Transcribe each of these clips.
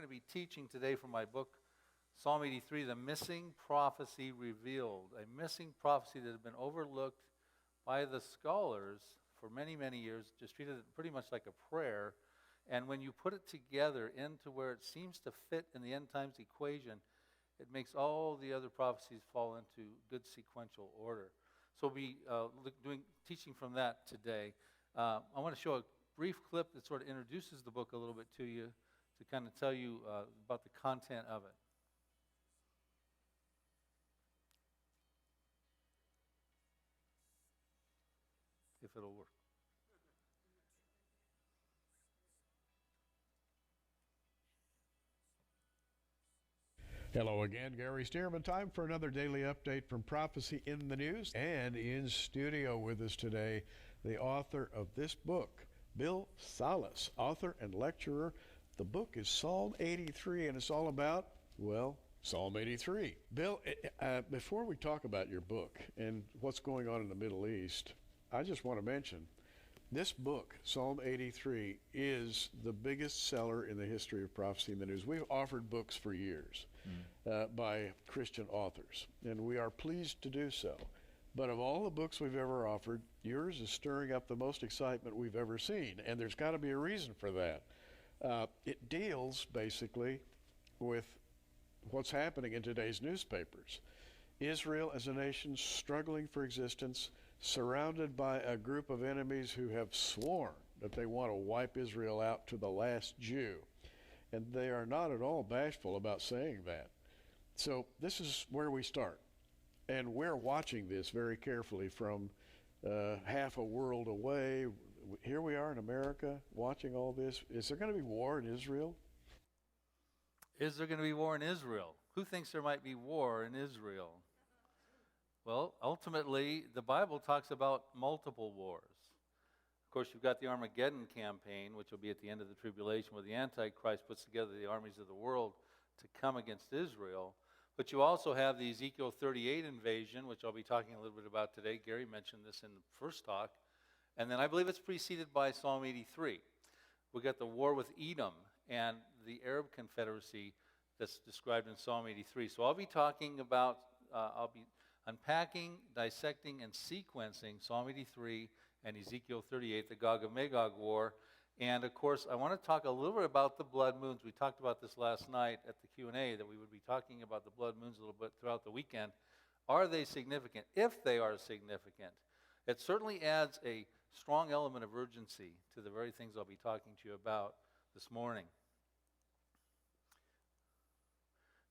going to be teaching today from my book, Psalm 83, The Missing Prophecy Revealed. A missing prophecy that had been overlooked by the scholars for many, many years, just treated it pretty much like a prayer. And when you put it together into where it seems to fit in the end times equation, it makes all the other prophecies fall into good sequential order. So we'll be teaching from that today. I want to show a brief clip that sort of introduces the book a little bit to you, to kind of tell you about the content of it. If it'll work. Hello again, Gary Stearman. Time for another daily update from Prophecy in the News. And in studio with us today, the author of this book, Bill Salus, author and lecturer. The book is Psalm 83, and it's all about, well, Psalm 83. Bill, before we talk about your book and what's going on in the Middle East, I just want to mention this book, Psalm 83, is the biggest seller in the history of Prophecy in the News. We've offered books for years by Christian authors, and we are pleased to do so. But of all the books we've ever offered, yours is stirring up the most excitement we've ever seen, and there's got to be a reason for that. It deals basically with what's happening in today's newspapers. Israel as a nation struggling for existence, surrounded by a group of enemies who have sworn that they want to wipe Israel out to the last Jew. And they are not at all bashful about saying that. So this is where we start. And we're watching this very carefully from half a world away. Here we are in America watching all this. Is there going to be war in Israel? Is there going to be war in Israel? Who thinks there might be war in Israel? Well, ultimately, the Bible talks about multiple wars. Of course, you've got the Armageddon campaign, which will be at the end of the tribulation, where the Antichrist puts together the armies of the world to come against Israel. But you also have the Ezekiel 38 invasion, which I'll be talking a little bit about today. Gary mentioned this in the first talk. And then I believe it's preceded by Psalm 83. We've got the war with Edom and the Arab Confederacy that's described in Psalm 83. So I'll be talking about, I'll be unpacking, dissecting, and sequencing Psalm 83 and Ezekiel 38, the Gog and Magog war. And, of course, I want to talk a little bit about the blood moons. We talked about this last night at the Q&A, that we would be talking about the blood moons a little bit throughout the weekend. Are they significant? If they are significant, it certainly adds a strong element of urgency to the very things I'll be talking to you about this morning.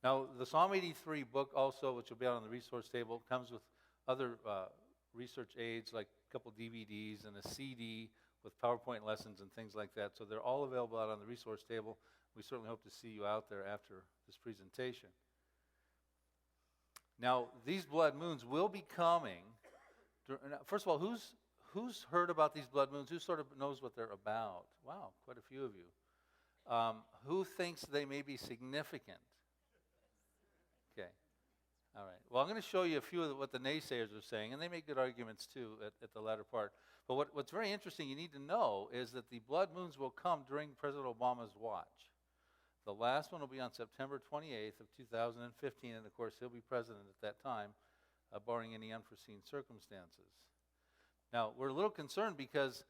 Now, the Psalm 83 book also, which will be out on the resource table, comes with other research aids, like a couple DVDs and a CD with PowerPoint lessons and things like that. So they're all available out on the resource table. We certainly hope to see you out there after this presentation. Now, these blood moons will be coming. First of all, who's heard about these blood moons? Who sort of knows what they're about? Wow, quite a few of you. Who thinks they may be significant? Okay. All right. Well, I'm going to show you a few of what the naysayers are saying, and they make good arguments, too, at the latter part. But what's very interesting you need to know is that the blood moons will come during President Obama's watch. The last one will be on September 28th of 2015, and, of course, he'll be president at that time, barring any unforeseen circumstances. Now, we're a little concerned because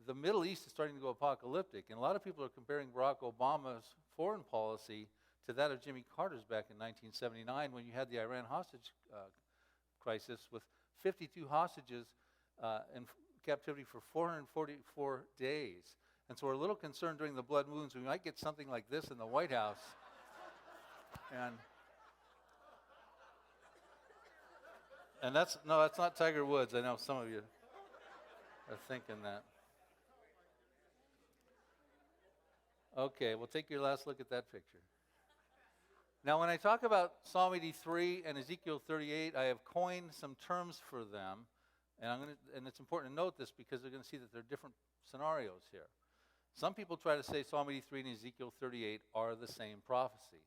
the Middle East is starting to go apocalyptic, and a lot of people are comparing Barack Obama's foreign policy to that of Jimmy Carter's back in 1979, when you had the Iran hostage crisis with 52 hostages in captivity for 444 days. And so we're a little concerned during the blood moons we might get something like this in the White House. And that's not Tiger Woods. I know some of you are thinking that. Okay, we'll take your last look at that picture. Now, when I talk about Psalm 83 and Ezekiel 38, I have coined some terms for them, and it's important to note this because they're going to see that there are different scenarios here. Some people try to say Psalm 83 and Ezekiel 38 are the same prophecy,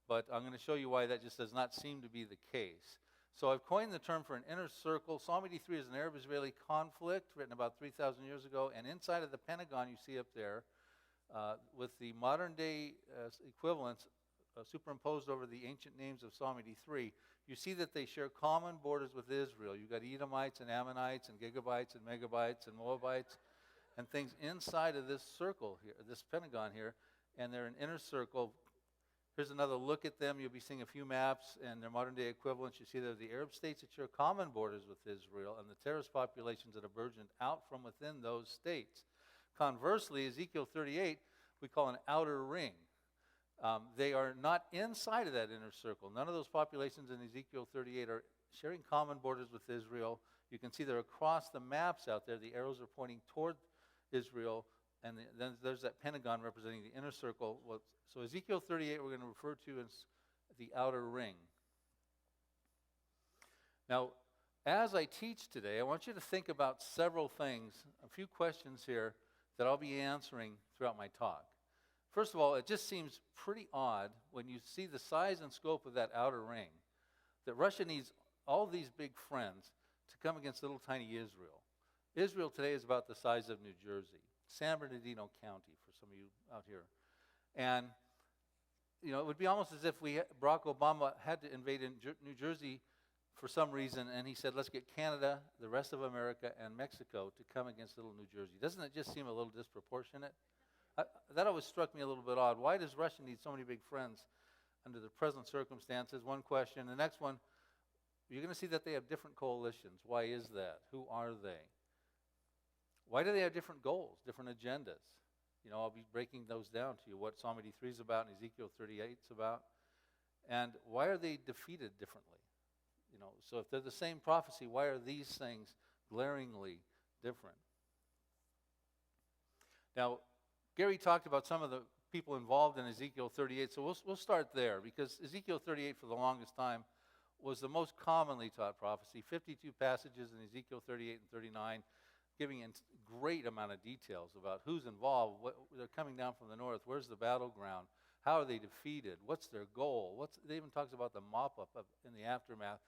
but I'm going to show you why that just does not seem to be the case. So I've coined the term for an inner circle. Psalm 83 is an Arab-Israeli conflict written about 3,000 years ago, and inside of the Pentagon you see up there, with the modern day equivalents superimposed over the ancient names of Psalm 83, you see that they share common borders with Israel. You've got Edomites and Ammonites and Gigabites and Megabites and Moabites and things inside of this circle here, this pentagon here, and they're an inner circle. Here's another look at them. You'll be seeing a few maps and their modern day equivalents. You see they're the Arab states that share common borders with Israel and the terrorist populations that have burgeoned out from within those states. Conversely, Ezekiel 38, we call an outer ring. They are not inside of that inner circle. None of those populations in Ezekiel 38 are sharing common borders with Israel. You can see they're across the maps out there. The arrows are pointing toward Israel, and then there's that pentagon representing the inner circle. So Ezekiel 38 we're going to refer to as the outer ring. Now, as I teach today, I want you to think about several things, a few questions here that I'll be answering throughout my talk. First of all, it just seems pretty odd when you see the size and scope of that outer ring that Russia needs all these big friends to come against little tiny Israel. Israel today is about the size of New Jersey, San Bernardino County, for some of you out here. And, it would be almost as if Barack Obama had to invade New Jersey for some reason, and he said, let's get Canada, the rest of America, and Mexico to come against little New Jersey. Doesn't it just seem a little disproportionate? That always struck me a little bit odd. Why does Russia need so many big friends under the present circumstances? One question. The next one, you're going to see that they have different coalitions. Why is that? Who are they? Why do they have different goals, different agendas? I'll be breaking those down to you, what Psalm 83 is about and Ezekiel 38 is about. And why are they defeated differently? So if they're the same prophecy, why are these things glaringly different? Now, Gary talked about some of the people involved in Ezekiel 38, so we'll start there, because Ezekiel 38 for the longest time was the most commonly taught prophecy. 52 passages in Ezekiel 38 and 39, giving a great amount of details about who's involved, they're coming down from the north, where's the battleground, how are they defeated, what's their goal, they even talks about the mop-up in the aftermath.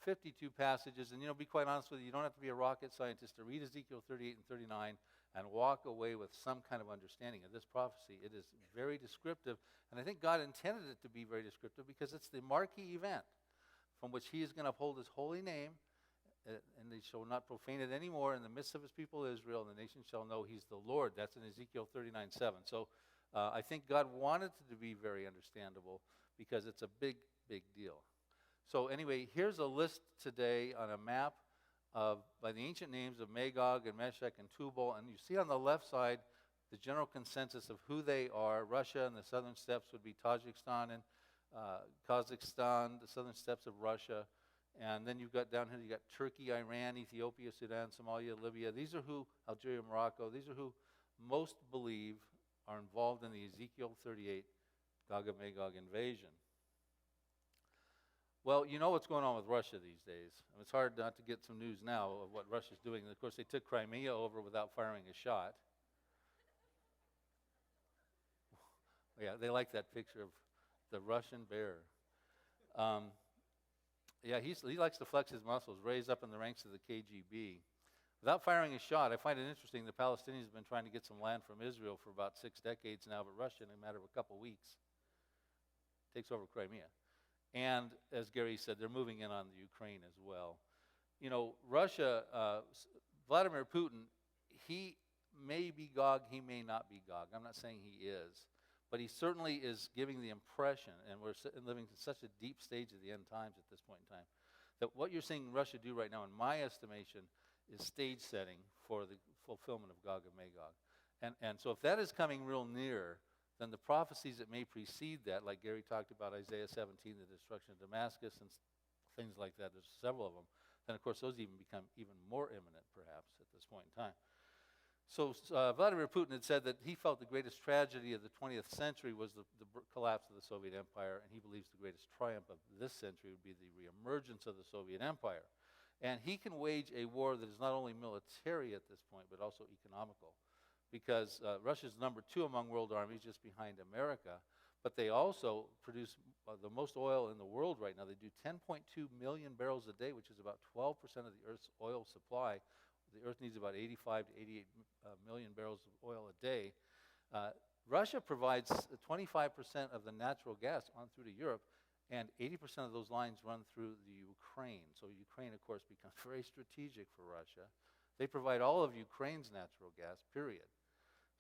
52 passages, and be quite honest with you, you don't have to be a rocket scientist to read Ezekiel 38 and 39 and walk away with some kind of understanding of this prophecy. It is very descriptive, and I think God intended it to be very descriptive because it's the marquee event from which he is going to uphold his holy name, and they shall not profane it anymore in the midst of his people Israel, and the nation shall know he's the Lord. That's in Ezekiel 39:7. So I think God wanted it to be very understandable because it's a big, big deal. So anyway, here's a list today on a map by the ancient names of Magog and Meshech and Tubal, and you see on the left side the general consensus of who they are. Russia and the southern steppes would be Tajikistan and Kazakhstan, the southern steppes of Russia. And then you've got down here, you've got Turkey, Iran, Ethiopia, Sudan, Somalia, Libya. These are who, Algeria, Morocco, these are who most believe are involved in the Ezekiel 38 Gog and Magog invasion. Well, you know what's going on with Russia these days. It's hard not to get some news now of what Russia's doing. And of course, they took Crimea over without firing a shot. Yeah, they like that picture of the Russian bear. He likes to flex his muscles, raise up in the ranks of the KGB. Without firing a shot, I find it interesting the Palestinians have been trying to get some land from Israel for about 6 decades now, but Russia, in a matter of a couple weeks, takes over Crimea. And as Gary said, they're moving in on the Ukraine as well. Russia, Vladimir Putin, he may be Gog, he may not be Gog. I'm not saying he is. But he certainly is giving the impression, and we're living in such a deep stage of the end times at this point in time, that what you're seeing Russia do right now, in my estimation, is stage setting for the fulfillment of Gog and Magog. And so if that is coming real near, then the prophecies that may precede that, like Gary talked about Isaiah 17, the destruction of Damascus and things like that, there's several of them, then of course those even become even more imminent perhaps at this point in time. So Vladimir Putin had said that he felt the greatest tragedy of the 20th century was the collapse of the Soviet Empire, and he believes the greatest triumph of this century would be the reemergence of the Soviet Empire. And he can wage a war that is not only military at this point, but also economical, because Russia's number 2 among world armies, just behind America, but they also produce the most oil in the world right now. They do 10.2 million barrels a day, which is about 12% of the Earth's oil supply. The Earth needs about 85 to 88 million barrels of oil a day. Russia provides 25% of the natural gas on through to Europe, and 80% of those lines run through the Ukraine. So Ukraine, of course, becomes very strategic for Russia. They provide all of Ukraine's natural gas, period.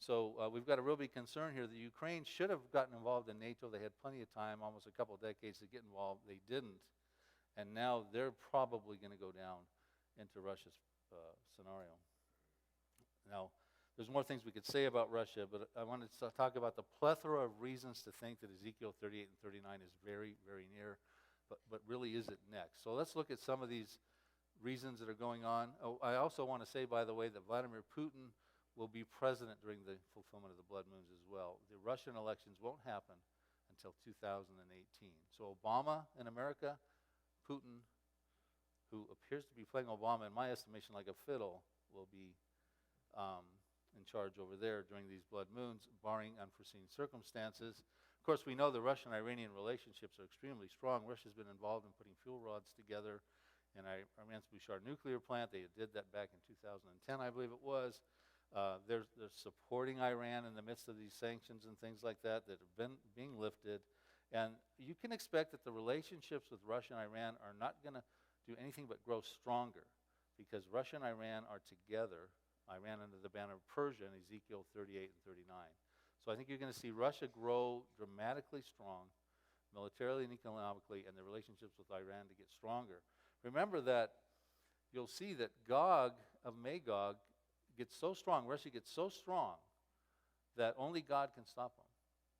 So we've got a real big concern here. The Ukraine should have gotten involved in NATO. They had plenty of time, almost a couple of decades, to get involved. They didn't. And now they're probably going to go down into Russia's scenario. Now, there's more things we could say about Russia, but I wanted to talk about the plethora of reasons to think that Ezekiel 38 and 39 is very, very near, but really is it next? So let's look at some of these reasons that are going on. Oh, I also want to say, by the way, that Vladimir Putin will be president during the fulfillment of the blood moons as well. The Russian elections won't happen until 2018. So Obama in America, Putin, who appears to be playing Obama, in my estimation, like a fiddle, will be in charge over there during these blood moons, barring unforeseen circumstances. Of course, we know the Russian-Iranian relationships are extremely strong. Russia's been involved in putting fuel rods together in Iran's Bushehr nuclear plant. They did that back in 2010, I believe it was. They're supporting Iran in the midst of these sanctions and things like that have been being lifted. And you can expect that the relationships with Russia and Iran are not going to do anything but grow stronger, because Russia and Iran are together, Iran under the banner of Persia in Ezekiel 38 and 39. So I think you're going to see Russia grow dramatically strong, militarily and economically, and the relationships with Iran to get stronger. Remember that you'll see that Gog of Magog gets so strong, Russia gets so strong, that only God can stop them.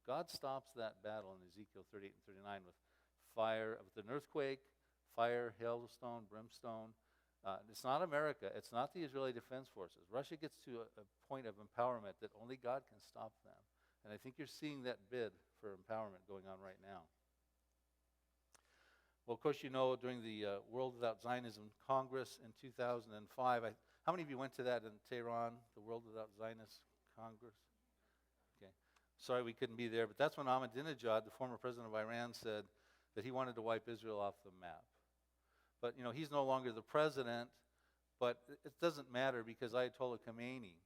God stops that battle in Ezekiel 38 and 39 with fire, with an earthquake, fire, hailstone, brimstone. It's not America. It's not the Israeli Defense Forces. Russia gets to a point of empowerment that only God can stop them. And I think you're seeing that bid for empowerment going on right now. Well, of course, you know, during the World Without Zionism Congress in 2005, how many of you went to that in Tehran, the World Without Zionist Congress? Okay. Sorry we couldn't be there, but that's when Ahmadinejad, the former president of Iran, said that he wanted to wipe Israel off the map. But, you know, he's no longer the president, but it doesn't matter, because Ayatollah Khomeini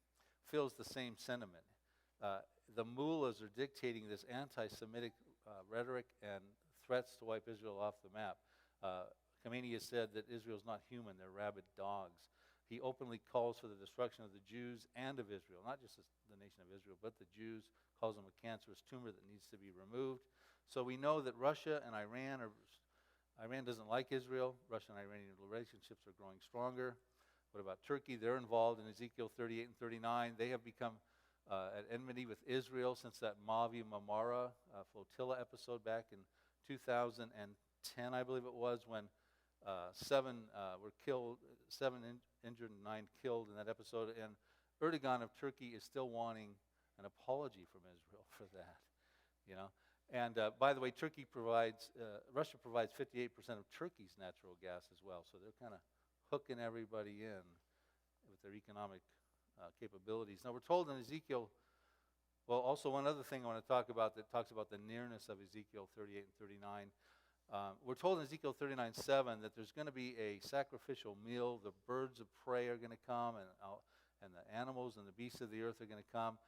feels the same sentiment. The mullahs are dictating this anti-Semitic rhetoric and threats to wipe Israel off the map. Khomeini has said that Israel's not human, they're rabid dogs. He openly calls for the destruction of the Jews and of Israel, not just the nation of Israel, but the Jews, calls them a cancerous tumor that needs to be removed. So we know that Russia and Iran doesn't like Israel. Russian and Iranian relationships are growing stronger. What about Turkey? They're involved in Ezekiel 38 and 39. They have become at enmity with Israel since that Mavi Marmara flotilla episode back in 2010, I believe it was, when 7 were killed, 7 injured and 9 killed in that episode. And Erdogan of Turkey is still wanting an apology from Israel for that, you know. And by the way, Russia provides 58% of Turkey's natural gas as well. So they're kind of hooking everybody in with their economic capabilities. Now we're told in Ezekiel, well, also one other thing I want to talk about that talks about the nearness of Ezekiel 38 and 39. We're told in Ezekiel 39:7 that there's going to be a sacrificial meal. The birds of prey are going to come, and the animals and the beasts of the earth are going to come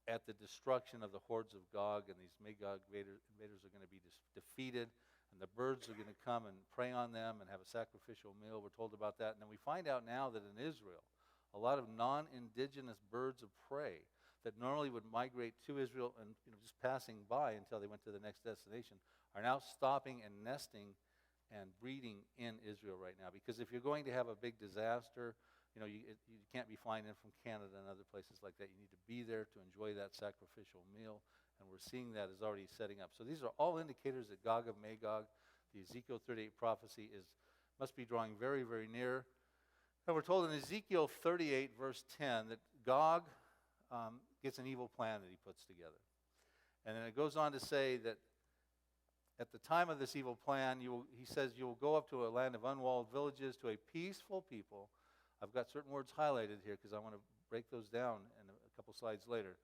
at the destruction of the hordes of Gog, and these Magog invaders are going to be defeated, and the birds are going to come and prey on them and have a sacrificial meal. We're told about that. And then we find out now that in Israel, a lot of non-indigenous birds of prey that normally would migrate to Israel and just passing by until they went to the next destination are now stopping and nesting and breeding in Israel right now. Because if you're going to have a big disaster, you can't be flying in from Canada and other places like that. You need to be there to enjoy that sacrificial meal, and we're seeing that is already setting up. So these are all indicators that Gog of Magog, the Ezekiel 38 prophecy, must be drawing very, very near. And we're told in Ezekiel 38, verse 10, that Gog gets an evil plan that he puts together. And then it goes on to say that at the time of this evil plan, he says, you will go up to a land of unwalled villages, to a peaceful people. I've got certain words highlighted here because I want to break those down in a couple slides later.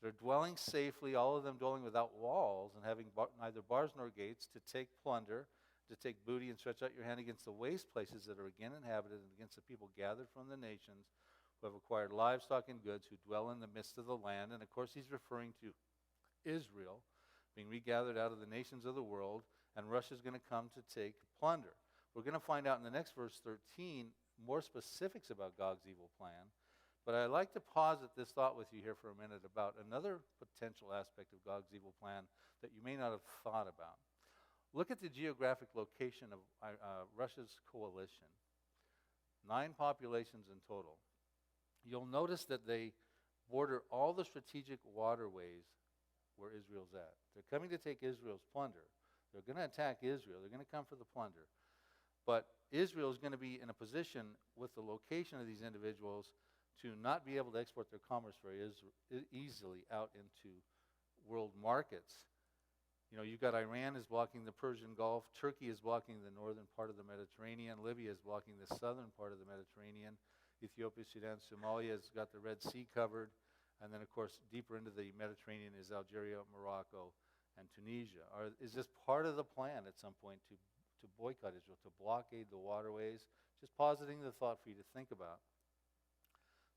They're dwelling safely, all of them dwelling without walls and having neither bars nor gates, to take plunder, to take booty, and stretch out your hand against the waste places that are again inhabited, and against the people gathered from the nations who have acquired livestock and goods, who dwell in the midst of the land. And of course he's referring to Israel, being regathered out of the nations of the world, and Russia's going to come to take plunder. We're going to find out in the next verse 13 more specifics about Gog's evil plan. But I'd like to posit this thought with you here for a minute about another potential aspect of Gog's evil plan that you may not have thought about. Look at the geographic location of Russia's coalition. 9 populations in total. You'll notice that they border all the strategic waterways where Israel's at. They're coming to take Israel's plunder. They're going to attack Israel. They're going to come for the plunder. But Israel is going to be in a position with the location of these individuals to not be able to export their commerce very easily out into world markets. You know, you've got Iran is blocking the Persian Gulf. Turkey is blocking the northern part of the Mediterranean. Libya is blocking the southern part of the Mediterranean. Ethiopia, Sudan, Somalia has got the Red Sea covered. And then, of course, deeper into the Mediterranean is Algeria, Morocco, and Tunisia. Is this part of the plan at some point to boycott Israel, to blockade the waterways? Just positing the thought for you to think about.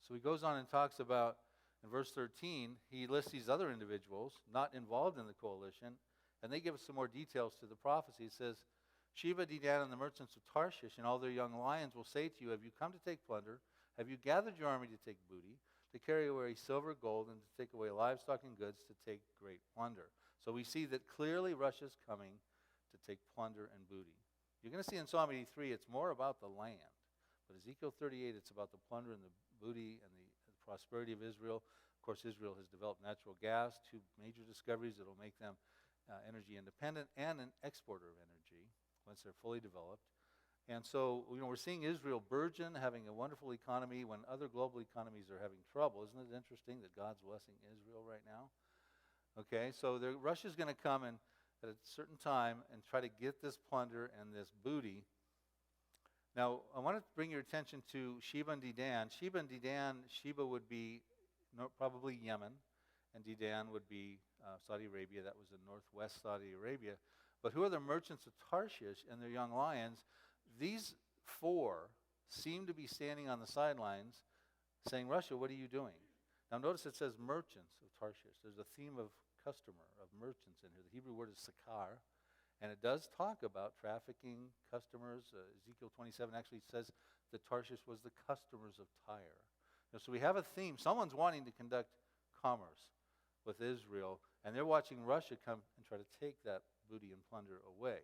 So he goes on and talks about, in verse 13, he lists these other individuals not involved in the coalition, and they give us some more details to the prophecy. It says, Sheba, Dedan, and the merchants of Tarshish and all their young lions will say to you, have you come to take plunder? Have you gathered your army to take booty, to carry away silver, gold, and to take away livestock and goods, to take great plunder? So we see that clearly Russia's coming to take plunder and booty. You're going to see in Psalm 83, it's more about the land. But Ezekiel 38, it's about the plunder and the booty and the prosperity of Israel. Of course, Israel has developed natural gas, 2 major discoveries that will make them energy independent and an exporter of energy once they're fully developed. And so, we're seeing Israel burgeon, having a wonderful economy when other global economies are having trouble. Isn't it interesting that God's blessing Israel right now? Okay, so Russia's going to come and at a certain time and try to get this plunder and this booty. Now, I want to bring your attention to Sheba and Dedan. Sheba and Dedan, Sheba would be probably Yemen, and Dedan would be Saudi Arabia. That was in northwest Saudi Arabia. But who are the merchants of Tarshish and their young lions? These 4 seem to be standing on the sidelines saying, Russia, what are you doing? Now, notice it says merchants of Tarshish. There's a theme of customer, of merchants in here. The Hebrew word is sakar. And it does talk about trafficking customers. Ezekiel 27 actually says that Tarshish was the customers of Tyre. So we have a theme. Someone's wanting to conduct commerce with Israel, and they're watching Russia come and try to take that booty and plunder away.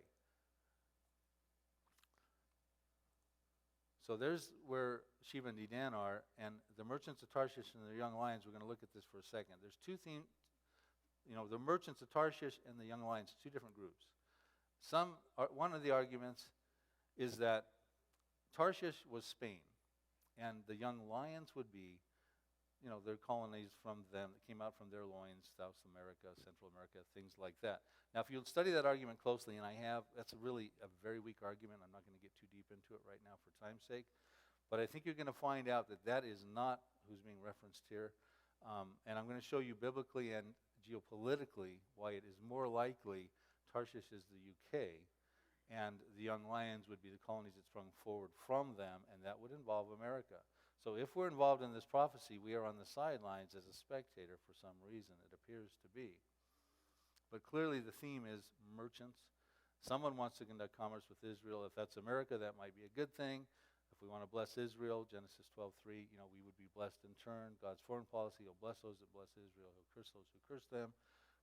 So there's where Sheba and Dedan are, and the merchants of Tarshish and their young lions, we're going to look at this for a second. There's 2 themes, the merchants of Tarshish and the young lions, 2 different groups. One of the arguments is that Tarshish was Spain, and the young lions would be, their colonies from them that came out from their loins, South America, Central America, things like that. Now, if you'll study that argument closely, and I have, that's really a very weak argument. I'm not going to get too deep into it right now for time's sake. But I think you're going to find out that that is not who's being referenced here. And I'm going to show you biblically and geopolitically why it is more likely Tarshish is the UK, and the young lions would be the colonies that sprung forward from them, and that would involve America. So if we're involved in this prophecy, we are on the sidelines as a spectator for some reason, it appears to be. But clearly the theme is merchants. Someone wants to conduct commerce with Israel. If that's America, that might be a good thing. If we want to bless Israel, Genesis 12:3, we would be blessed in turn. God's foreign policy, he'll bless those that bless Israel. He'll curse those who curse them.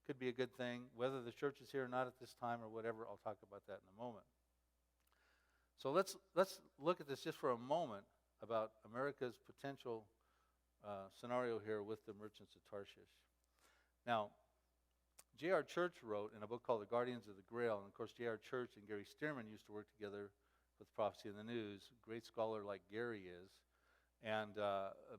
Could be a good thing. Whether the church is here or not at this time or whatever, I'll talk about that in a moment. So let's look at this just for a moment about America's potential scenario here with the merchants of Tarshish. Now, J.R. Church wrote in a book called The Guardians of the Grail, and of course J.R. Church and Gary Stearman used to work together with Prophecy in the News. Great scholar like Gary is,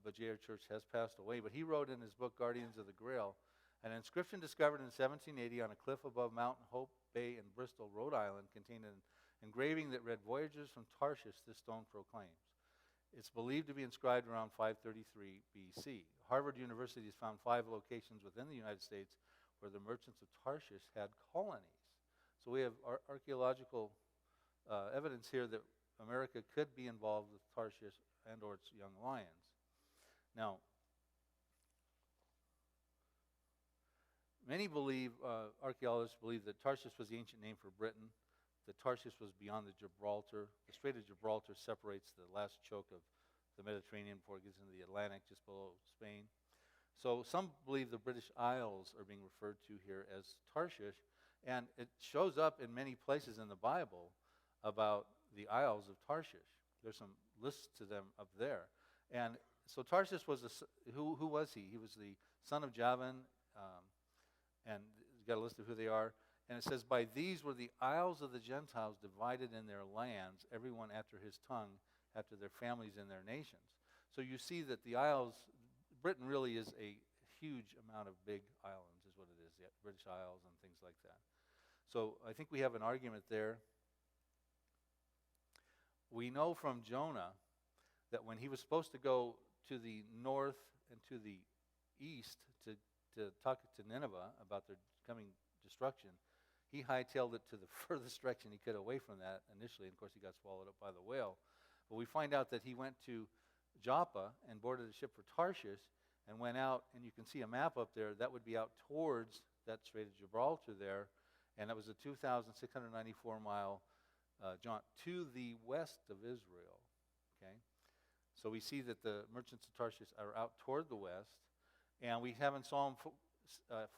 but J.R. Church has passed away. But he wrote in his book Guardians of the Grail, an inscription discovered in 1780 on a cliff above Mountain Hope Bay in Bristol, Rhode Island, contained an engraving that read, "Voyagers from Tarshish, this stone proclaims." It's believed to be inscribed around 533 BC. Harvard University has found 5 locations within the United States where the merchants of Tarshish had colonies. So we have archaeological evidence here that America could be involved with Tarshish and or its young lions. Now, Many believe, archaeologists believe that Tarshish was the ancient name for Britain, that Tarshish was beyond the Gibraltar. The Strait of Gibraltar separates the last choke of the Mediterranean before it gets into the Atlantic, just below Spain. So some believe the British Isles are being referred to here as Tarshish, and it shows up in many places in the Bible about the Isles of Tarshish. There's some lists to them up there. And so Tarshish was, who was he? He was the son of Javan, and you've got a list of who they are. And it says, by these were the isles of the Gentiles divided in their lands, everyone after his tongue, after their families and their nations. So you see that the isles, Britain really is a huge amount of big islands, is what it is, the British Isles and things like that. So I think we have an argument there. We know from Jonah that when he was supposed to go to the north and to the east to talk to Nineveh about their coming destruction, he hightailed it to the furthest direction he could away from that initially. And of course, he got swallowed up by the whale. But we find out that he went to Joppa and boarded a ship for Tarshish and went out, and you can see a map up there. That would be out towards that Strait of Gibraltar there, and that was a 2,694-mile jaunt to the west of Israel. Okay, so we see that the merchants of Tarshish are out toward the west, and we have in Psalm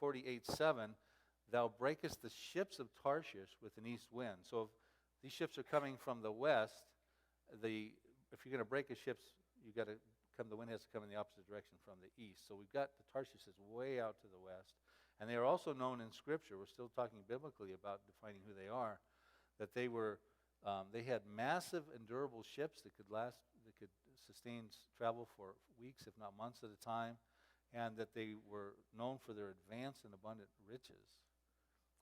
48:7, thou breakest the ships of Tarshish with an east wind. So if these ships are coming from the west, if you're going to break a ship, the wind has to come in the opposite direction from the east. So we've got the Tarshish is way out to the west, and they are also known in Scripture. We're still talking biblically about defining who they are. That they had massive and durable ships that could sustain travel for weeks, if not months at a time, and that they were known for their advanced and abundant riches.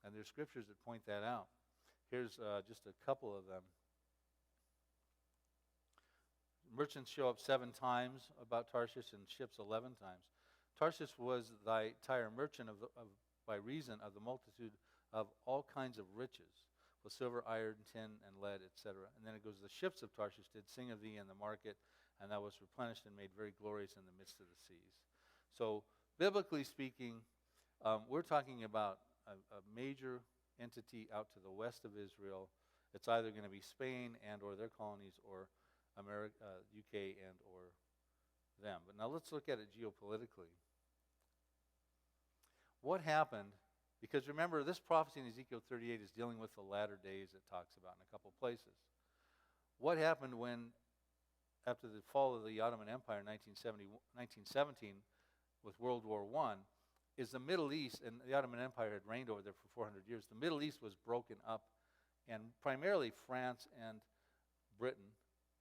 And there's scriptures that point that out. Here's just a couple of them. Merchants show up 7 times about Tarshish, and ships 11 times. Tarshish was thy tire merchant by reason of the multitude of all kinds of riches, with silver, iron, tin, and lead, etc. And then it goes, the ships of Tarshish did sing of thee in the market, and thou wast replenished and made very glorious in the midst of the seas. So, biblically speaking, we're talking about a major entity out to the west of Israel. It's either going to be Spain and or their colonies, or America, UK and or them. But now let's look at it geopolitically. What happened? Because remember, this prophecy in Ezekiel 38 is dealing with the latter days it talks about in a couple places. What happened when, after the fall of the Ottoman Empire in 1917, with World War I, is the Middle East, and the Ottoman Empire had reigned over there for 400 years. The Middle East was broken up, and primarily France and Britain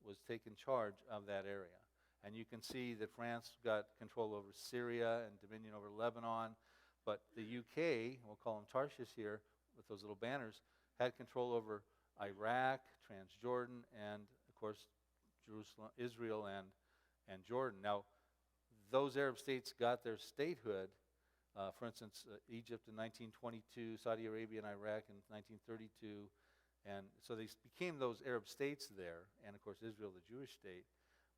was taking charge of that area. And you can see that France got control over Syria and dominion over Lebanon, but the UK, we'll call them Tarshish here, with those little banners, had control over Iraq, Transjordan, and of course Jerusalem, Israel, and Jordan. Now, those Arab states got their statehood. For instance, Egypt in 1922, Saudi Arabia and Iraq in 1932, and so they became those Arab states there, and of course Israel, the Jewish state.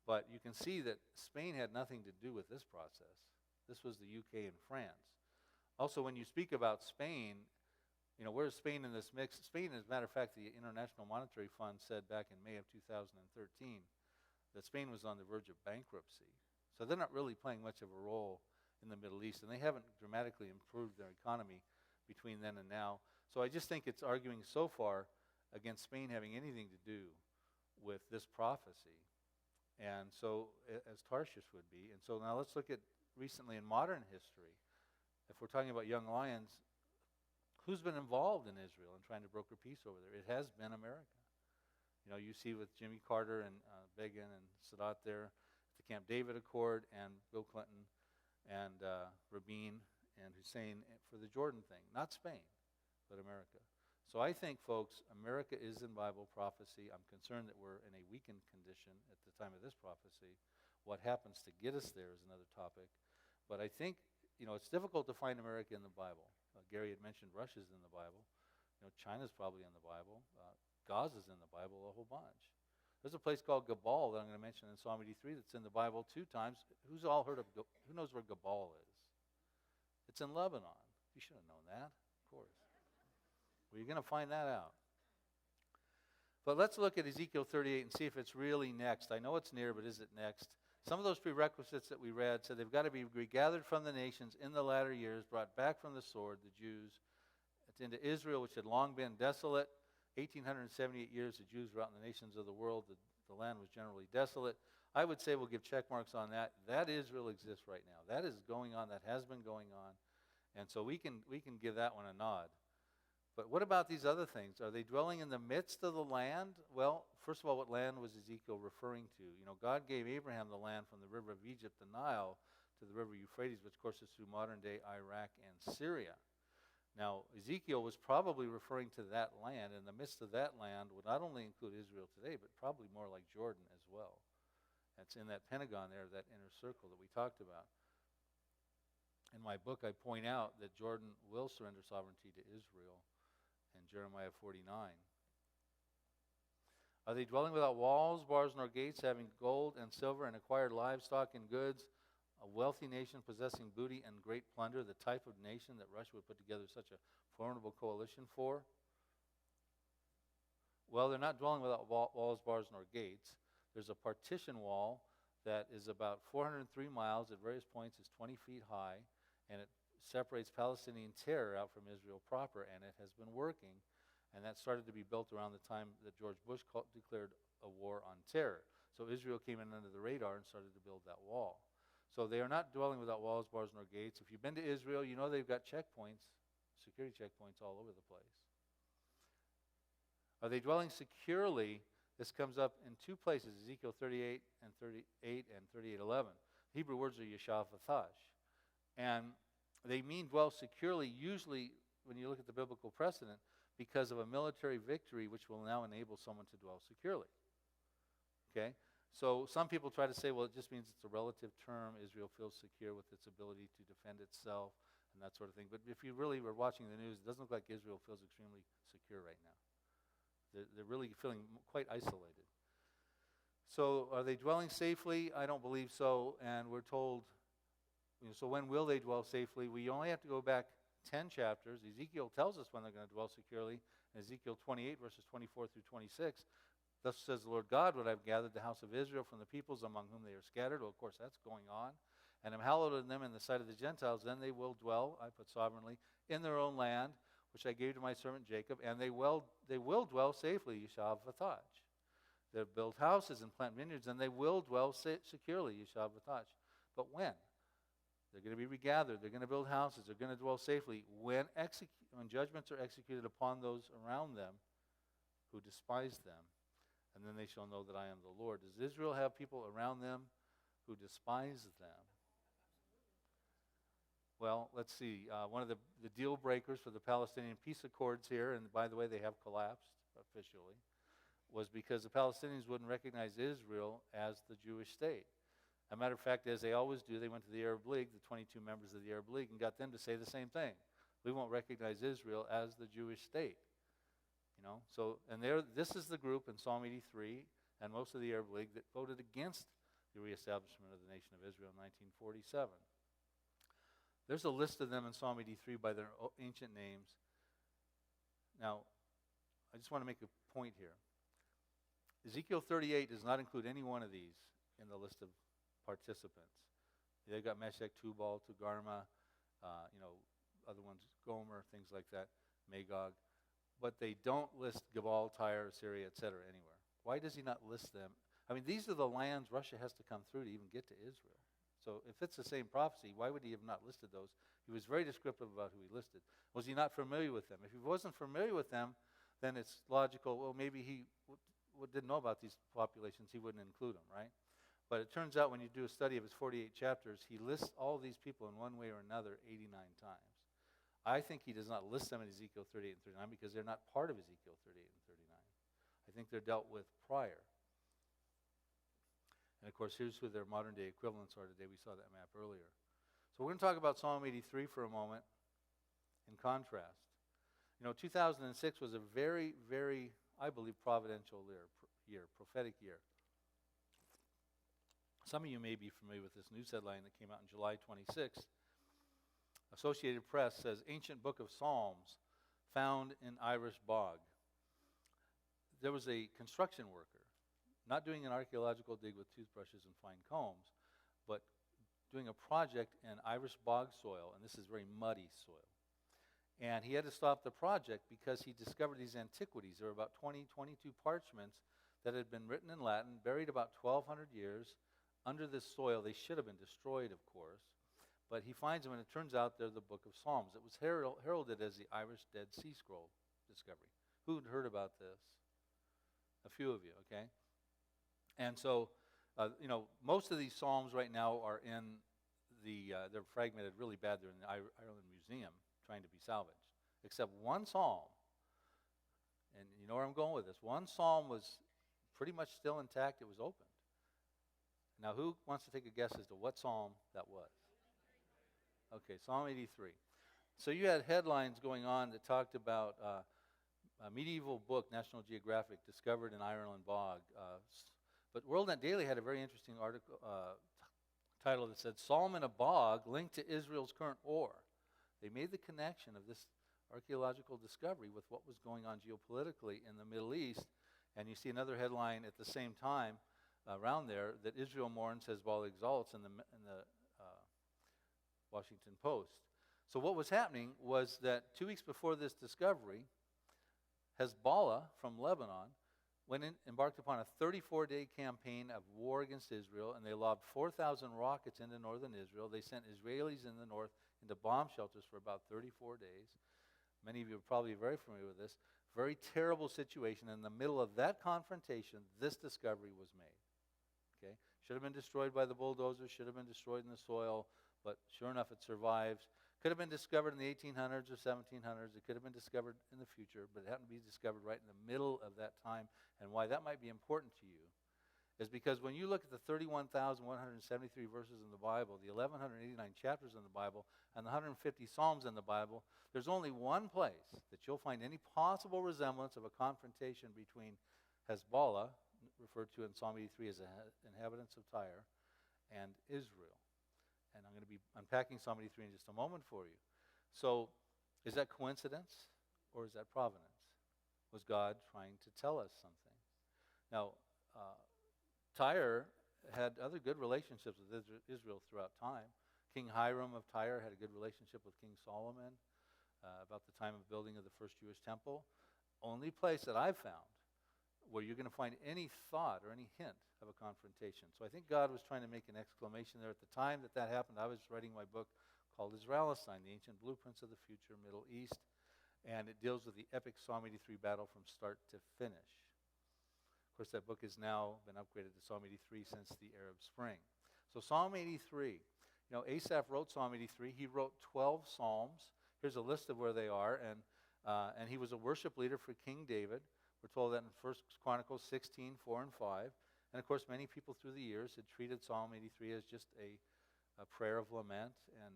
But you can see that Spain had nothing to do with this process. This was the UK and France. Also, when you speak about Spain, where's Spain in this mix? Spain, as a matter of fact, the International Monetary Fund said back in May of 2013 that Spain was on the verge of bankruptcy. So they're not really playing much of a role in the Middle East, and they haven't dramatically improved their economy between then and now. So I just think it's arguing so far against Spain having anything to do with this prophecy, and so as Tarshish would be. And so now let's look at recently in modern history. If we're talking about young lions, who's been involved in Israel and trying to broker peace over there? It has been America. You see with Jimmy Carter and Begin and Sadat there, the Camp David Accord, and Bill Clinton and Rabin and Hussein for the Jordan thing. Not Spain, but America. So I think, folks, America is in Bible prophecy. I'm concerned that we're in a weakened condition at the time of this prophecy. What happens to get us there is another topic. But I think, it's difficult to find America in the Bible. Gary had mentioned Russia's in the Bible. China's probably in the Bible. Gaza's in the Bible a whole bunch. There's a place called Gabal that I'm going to mention in Psalm 83 that's in the Bible 2 times. Who knows where Gabal is? It's in Lebanon. You should have known that, of course. Well, you're going to find that out. But let's look at Ezekiel 38 and see if it's really next. I know it's near, but is it next? Some of those prerequisites that we read said they've got to be regathered from the nations in the latter years, brought back from the sword, the Jews, into Israel, which had long been desolate. 1,878 years the Jews were out in the nations of the world. The land was generally desolate. I would say we'll give check marks on that. That Israel exists right now. That is going on. That has been going on. And so we can give that one a nod. But what about these other things? Are they dwelling in the midst of the land? Well, first of all, what land was Ezekiel referring to? You know, God gave Abraham the land from the river of Egypt, the Nile, to the river Euphrates, which courses through modern-day Iraq and Syria. Now, Ezekiel was probably referring to that land, and the midst of that land would not only include Israel today, but probably more like Jordan as well. That's in that Pentagon there, that inner circle that we talked about. In my book, I point out that Jordan will surrender sovereignty to Israel in Jeremiah 49. Are they dwelling without walls, bars, nor gates, having gold and silver and acquired livestock and goods, a wealthy nation possessing booty and great plunder, the type of nation that Russia would put together such a formidable coalition for? Well, they're not dwelling without walls, bars, nor gates. There's a partition wall that is about 403 miles at various points, is 20 feet high, and it separates Palestinian terror out from Israel proper, and it has been working. And that started to be built around the time that George Bush declared a war on terror. So Israel came in under the radar and started to build that wall. So they are not dwelling without walls, bars, nor gates. If you've been to Israel, you know they've got checkpoints, security checkpoints all over the place. Are they dwelling securely? This comes up in two places, Ezekiel 38 and 38:11. Hebrew words are yeshav v'thash. And they mean dwell securely, usually when you look at the biblical precedent, because of a military victory which will now enable someone to dwell securely. Okay? So some people try to say, well, it just means it's a relative term. Israel feels secure with its ability to defend itself and that sort of thing. But if you really were watching the news, it doesn't look like Israel feels extremely secure right now. They're really feeling quite isolated. So are they dwelling safely? I don't believe so. And we're told, so when will they dwell safely? We only have to go back 10 chapters. Ezekiel tells us when they're going to dwell securely. In Ezekiel 28, verses 24 through 26, thus says the Lord God, when I've gathered the house of Israel from the peoples among whom they are scattered. Well, of course, that's going on. And am hallowed in them in the sight of the Gentiles. Then they will dwell, I put sovereignly, in their own land, which I gave to my servant Jacob. And they will dwell safely, Yeshav V'tach. They'll build houses and plant vineyards, and they will dwell securely, Yeshav V'tach. But when? They're going to be regathered. They're going to build houses. They're going to dwell safely when judgments are executed upon those around them who despise them. And then they shall know that I am the Lord. Does Israel have people around them who despise them? Well, let's see. One of the deal breakers for the Palestinian peace accords here, and by the way, they have collapsed officially, was because the Palestinians wouldn't recognize Israel as the Jewish state. As a matter of fact, as they always do, they went to the Arab League, the 22 members of the Arab League, and got them to say the same thing. We won't recognize Israel as the Jewish state. This is the group in Psalm 83 and most of the Arab League that voted against the reestablishment of the nation of Israel in 1947. There's a list of them in Psalm 83 by their ancient names. Now, I just want to make a point here. Ezekiel 38 does not include any one of these in the list of participants. They've got Meshech, Tubal, Togarmah, other ones, Gomer, things like that, Magog. But they don't list Gebal, Tyre, Syria, etc. anywhere. Why does he not list them? I mean, these are the lands Russia has to come through to even get to Israel. So if it's the same prophecy, why would he have not listed those? He was very descriptive about who he listed. Was he not familiar with them? If he wasn't familiar with them, then it's logical, well, maybe he didn't know about these populations, he wouldn't include them, right? But it turns out when you do a study of his 48 chapters, he lists all these people in one way or another 89 times. I think he does not list them in Ezekiel 38 and 39 because they're not part of Ezekiel 38 and 39. I think they're dealt with prior. And of course, here's who their modern day equivalents are today. We saw that map earlier. So we're going to talk about Psalm 83 for a moment in contrast. 2006 was a very, very, I believe, providential year, prophetic year. Some of you may be familiar with this news headline that came out on July 26th. Associated Press says, ancient book of Psalms found in Irish bog. There was a construction worker, not doing an archaeological dig with toothbrushes and fine combs, but doing a project in Irish bog soil, and this is very muddy soil. And he had to stop the project because he discovered these antiquities. There were about 22 parchments that had been written in Latin, buried about 1,200 years under this soil. They should have been destroyed, of course. But he finds them, and it turns out they're the Book of Psalms. It was heralded as the Irish Dead Sea Scroll discovery. Who had heard about this? A few of you, okay? And so, most of these Psalms right now are in they're fragmented really bad. They're in the Ireland Museum trying to be salvaged. Except one Psalm, and you know where I'm going with this. One Psalm was pretty much still intact. It was opened. Now, who wants to take a guess as to what Psalm that was? Okay, Psalm 83. So you had headlines going on that talked about a medieval book, National Geographic, discovered in Ireland bog. But WorldNet Daily had a very interesting article title that said, Psalm in a Bog Linked to Israel's Current War. They made the connection of this archaeological discovery with what was going on geopolitically in the Middle East. And you see another headline at the same time around there that Israel mourns Hezbollah exalts in the Washington Post. So what was happening was that 2 weeks before this discovery, Hezbollah from Lebanon embarked upon a 34-day campaign of war against Israel, and they lobbed 4,000 rockets into northern Israel. They sent Israelis in the north into bomb shelters for about 34 days. Many of you are probably very familiar with this. Very terrible situation. In the middle of that confrontation, this discovery was made. Okay? Should have been destroyed by the bulldozers, should have been destroyed in the soil, but sure enough, it survives. Could have been discovered in the 1800s or 1700s. It could have been discovered in the future, but it happened to be discovered right in the middle of that time. And why that might be important to you is because when you look at the 31,173 verses in the Bible, the 1,189 chapters in the Bible, and the 150 Psalms in the Bible, there's only one place that you'll find any possible resemblance of a confrontation between Hezbollah, referred to in Psalm 83 as the inhabitants of Tyre, and Israel. And I'm going to be unpacking Psalm 83 in just a moment for you. So, is that coincidence or is that providence? Was God trying to tell us something? Now, Tyre had other good relationships with Israel throughout time. King Hiram of Tyre had a good relationship with King Solomon about the time of building of the first Jewish temple. Only place that I've found where you're going to find any thought or any hint of a confrontation. So I think God was trying to make an exclamation there. At the time that happened, I was writing my book called Israelistine, The Ancient Blueprints of the Future Middle East, and it deals with the epic Psalm 83 battle from start to finish. Of course, that book has now been upgraded to Psalm 83 since the Arab Spring. So Psalm 83, Asaph wrote Psalm 83. He wrote 12 Psalms. Here's a list of where they are, and he was a worship leader for King David. We're told that in 1 Chronicles 16, 4 and 5. And of course, many people through the years had treated Psalm 83 as just a prayer of lament, and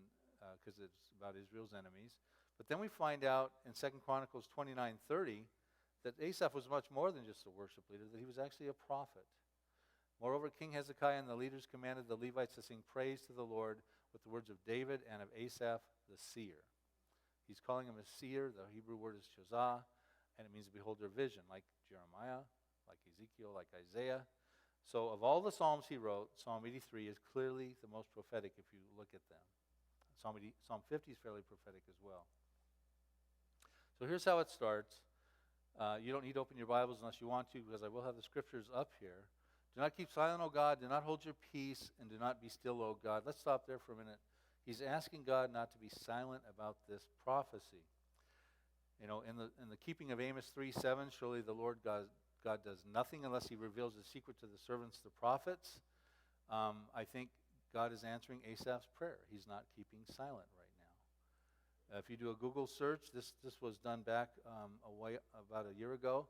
because it's about Israel's enemies. But then we find out in 2 Chronicles 29:30 that Asaph was much more than just a worship leader, that he was actually a prophet. Moreover, King Hezekiah and the leaders commanded the Levites to sing praise to the Lord with the words of David and of Asaph the seer. He's calling him a seer. The Hebrew word is shazah, and it means to behold their vision, like Jeremiah, like Ezekiel, like Isaiah. So of all the Psalms he wrote, Psalm 83 is clearly the most prophetic if you look at them. Psalm 50 is fairly prophetic as well. So here's how it starts. You don't need to open your Bibles unless you want to, because I will have the scriptures up here. Do not keep silent, O God. Do not hold your peace, and do not be still, O God. Let's stop there for a minute. He's asking God not to be silent about this prophecy. In the keeping of Amos 3:7, surely the Lord God does nothing unless he reveals his secret to the servants, the prophets. I think God is answering Asaph's prayer. He's not keeping silent right now. If you do a Google search, this was done back about a year ago,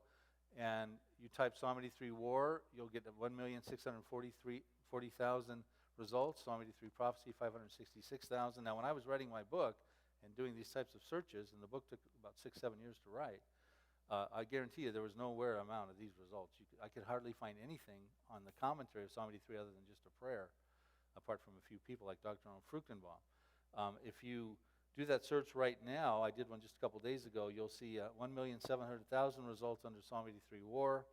and you type Psalm 83 war, you'll get 1,640,000 results. Psalm 83 prophecy, 566,000. Now, when I was writing my book and doing these types of searches, and the book took about 6-7 years to write, I guarantee you there was nowhere amount of these results. I could hardly find anything on the commentary of Psalm 83 other than just a prayer, apart from a few people like Dr. Arnold Fruchtenbaum. If you Do that search right now. I did one just a couple days ago. You'll see 1,700,000 results under Psalm 83 war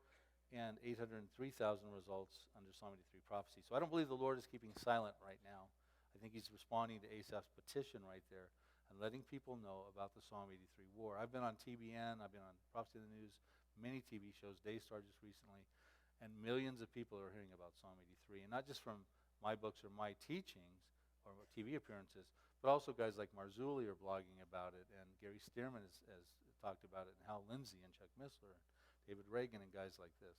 and 803,000 results under Psalm 83 prophecy. So I don't believe the Lord is keeping silent right now. I think he's responding to Asaph's petition right there and letting people know about the Psalm 83 war. I've been on TBN, I've been on Prophecy in the News, many TV shows, Daystar just recently, and millions of people are hearing about Psalm 83, and not just from my books or my teachings or TV appearances, but also guys like Marzulli are blogging about it, and Gary Stearman has talked about it, and Hal Lindsey and Chuck Missler and David Reagan and guys like this.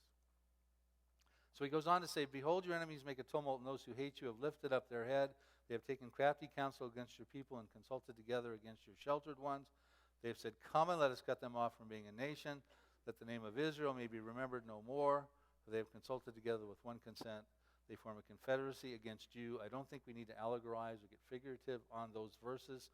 So he goes on to say, behold, your enemies make a tumult, and those who hate you have lifted up their head. They have taken crafty counsel against your people and consulted together against your sheltered ones. They have said, come and let us cut them off from being a nation, that the name of Israel may be remembered no more. For they have consulted together with one consent. They form a confederacy against you. I don't think we need to allegorize or get figurative on those verses.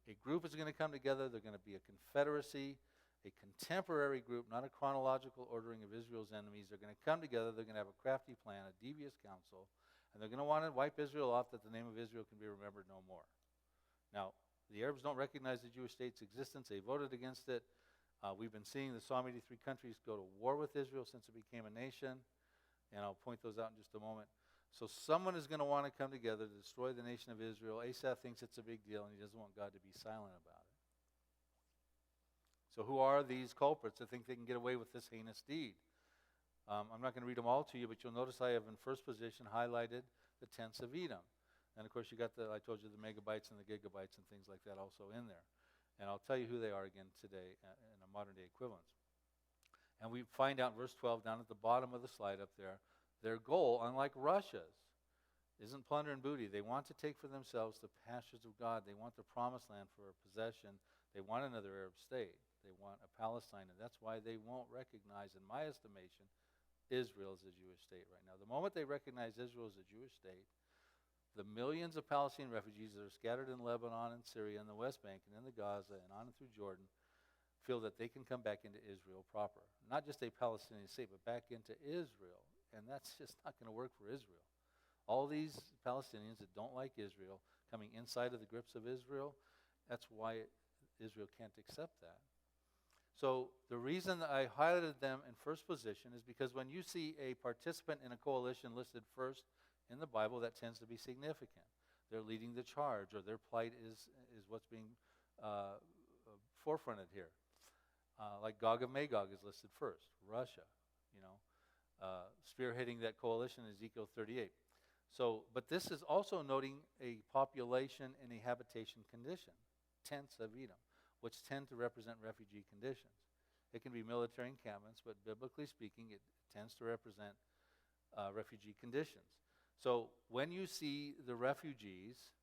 A group is going to come together. They're going to be a confederacy, a contemporary group, not a chronological ordering of Israel's enemies. They're going to come together. They're going to have a crafty plan, a devious counsel, and they're going to want to wipe Israel off that the name of Israel can be remembered no more. Now, the Arabs don't recognize the Jewish state's existence. They voted against it. We've been seeing the Psalm 83 countries go to war with Israel since it became a nation, and I'll point those out in just a moment. So someone is going to want to come together to destroy the nation of Israel. Asaph thinks it's a big deal, and he doesn't want God to be silent about it. So who are these culprits that think they can get away with this heinous deed? I'm not going to read them all to you, but you'll notice I have in first position highlighted the tents of Edom. And, of course, you got I told you, the megabytes and the gigabytes and things like that also in there. And I'll tell you who they are again today in a modern-day equivalence. And we find out in verse 12 down at the bottom of the slide up there, their goal, unlike Russia's, isn't plunder and booty. They want to take for themselves the pastures of God. They want the promised land for a possession. They want another Arab state. They want a Palestine, and that's why they won't recognize, in my estimation, Israel as a Jewish state right now. The moment they recognize Israel as a Jewish state, the millions of Palestinian refugees that are scattered in Lebanon and Syria and the West Bank and in the Gaza and on and through Jordan feel that they can come back into Israel proper. Not just a Palestinian state, but back into Israel. And that's just not going to work for Israel. All these Palestinians that don't like Israel coming inside of the grips of Israel, that's why Israel can't accept that. So the reason that I highlighted them in first position is because when you see a participant in a coalition listed first in the Bible, that tends to be significant. They're leading the charge, or their plight is what's being forefronted here. Like Gog and Magog is listed first, Russia, spearheading that coalition, Ezekiel 38. So, but this is also noting a population and a habitation condition, tents of Edom, which tend to represent refugee conditions. It can be military encampments, but biblically speaking, it tends to represent refugee conditions. So when you see the refugees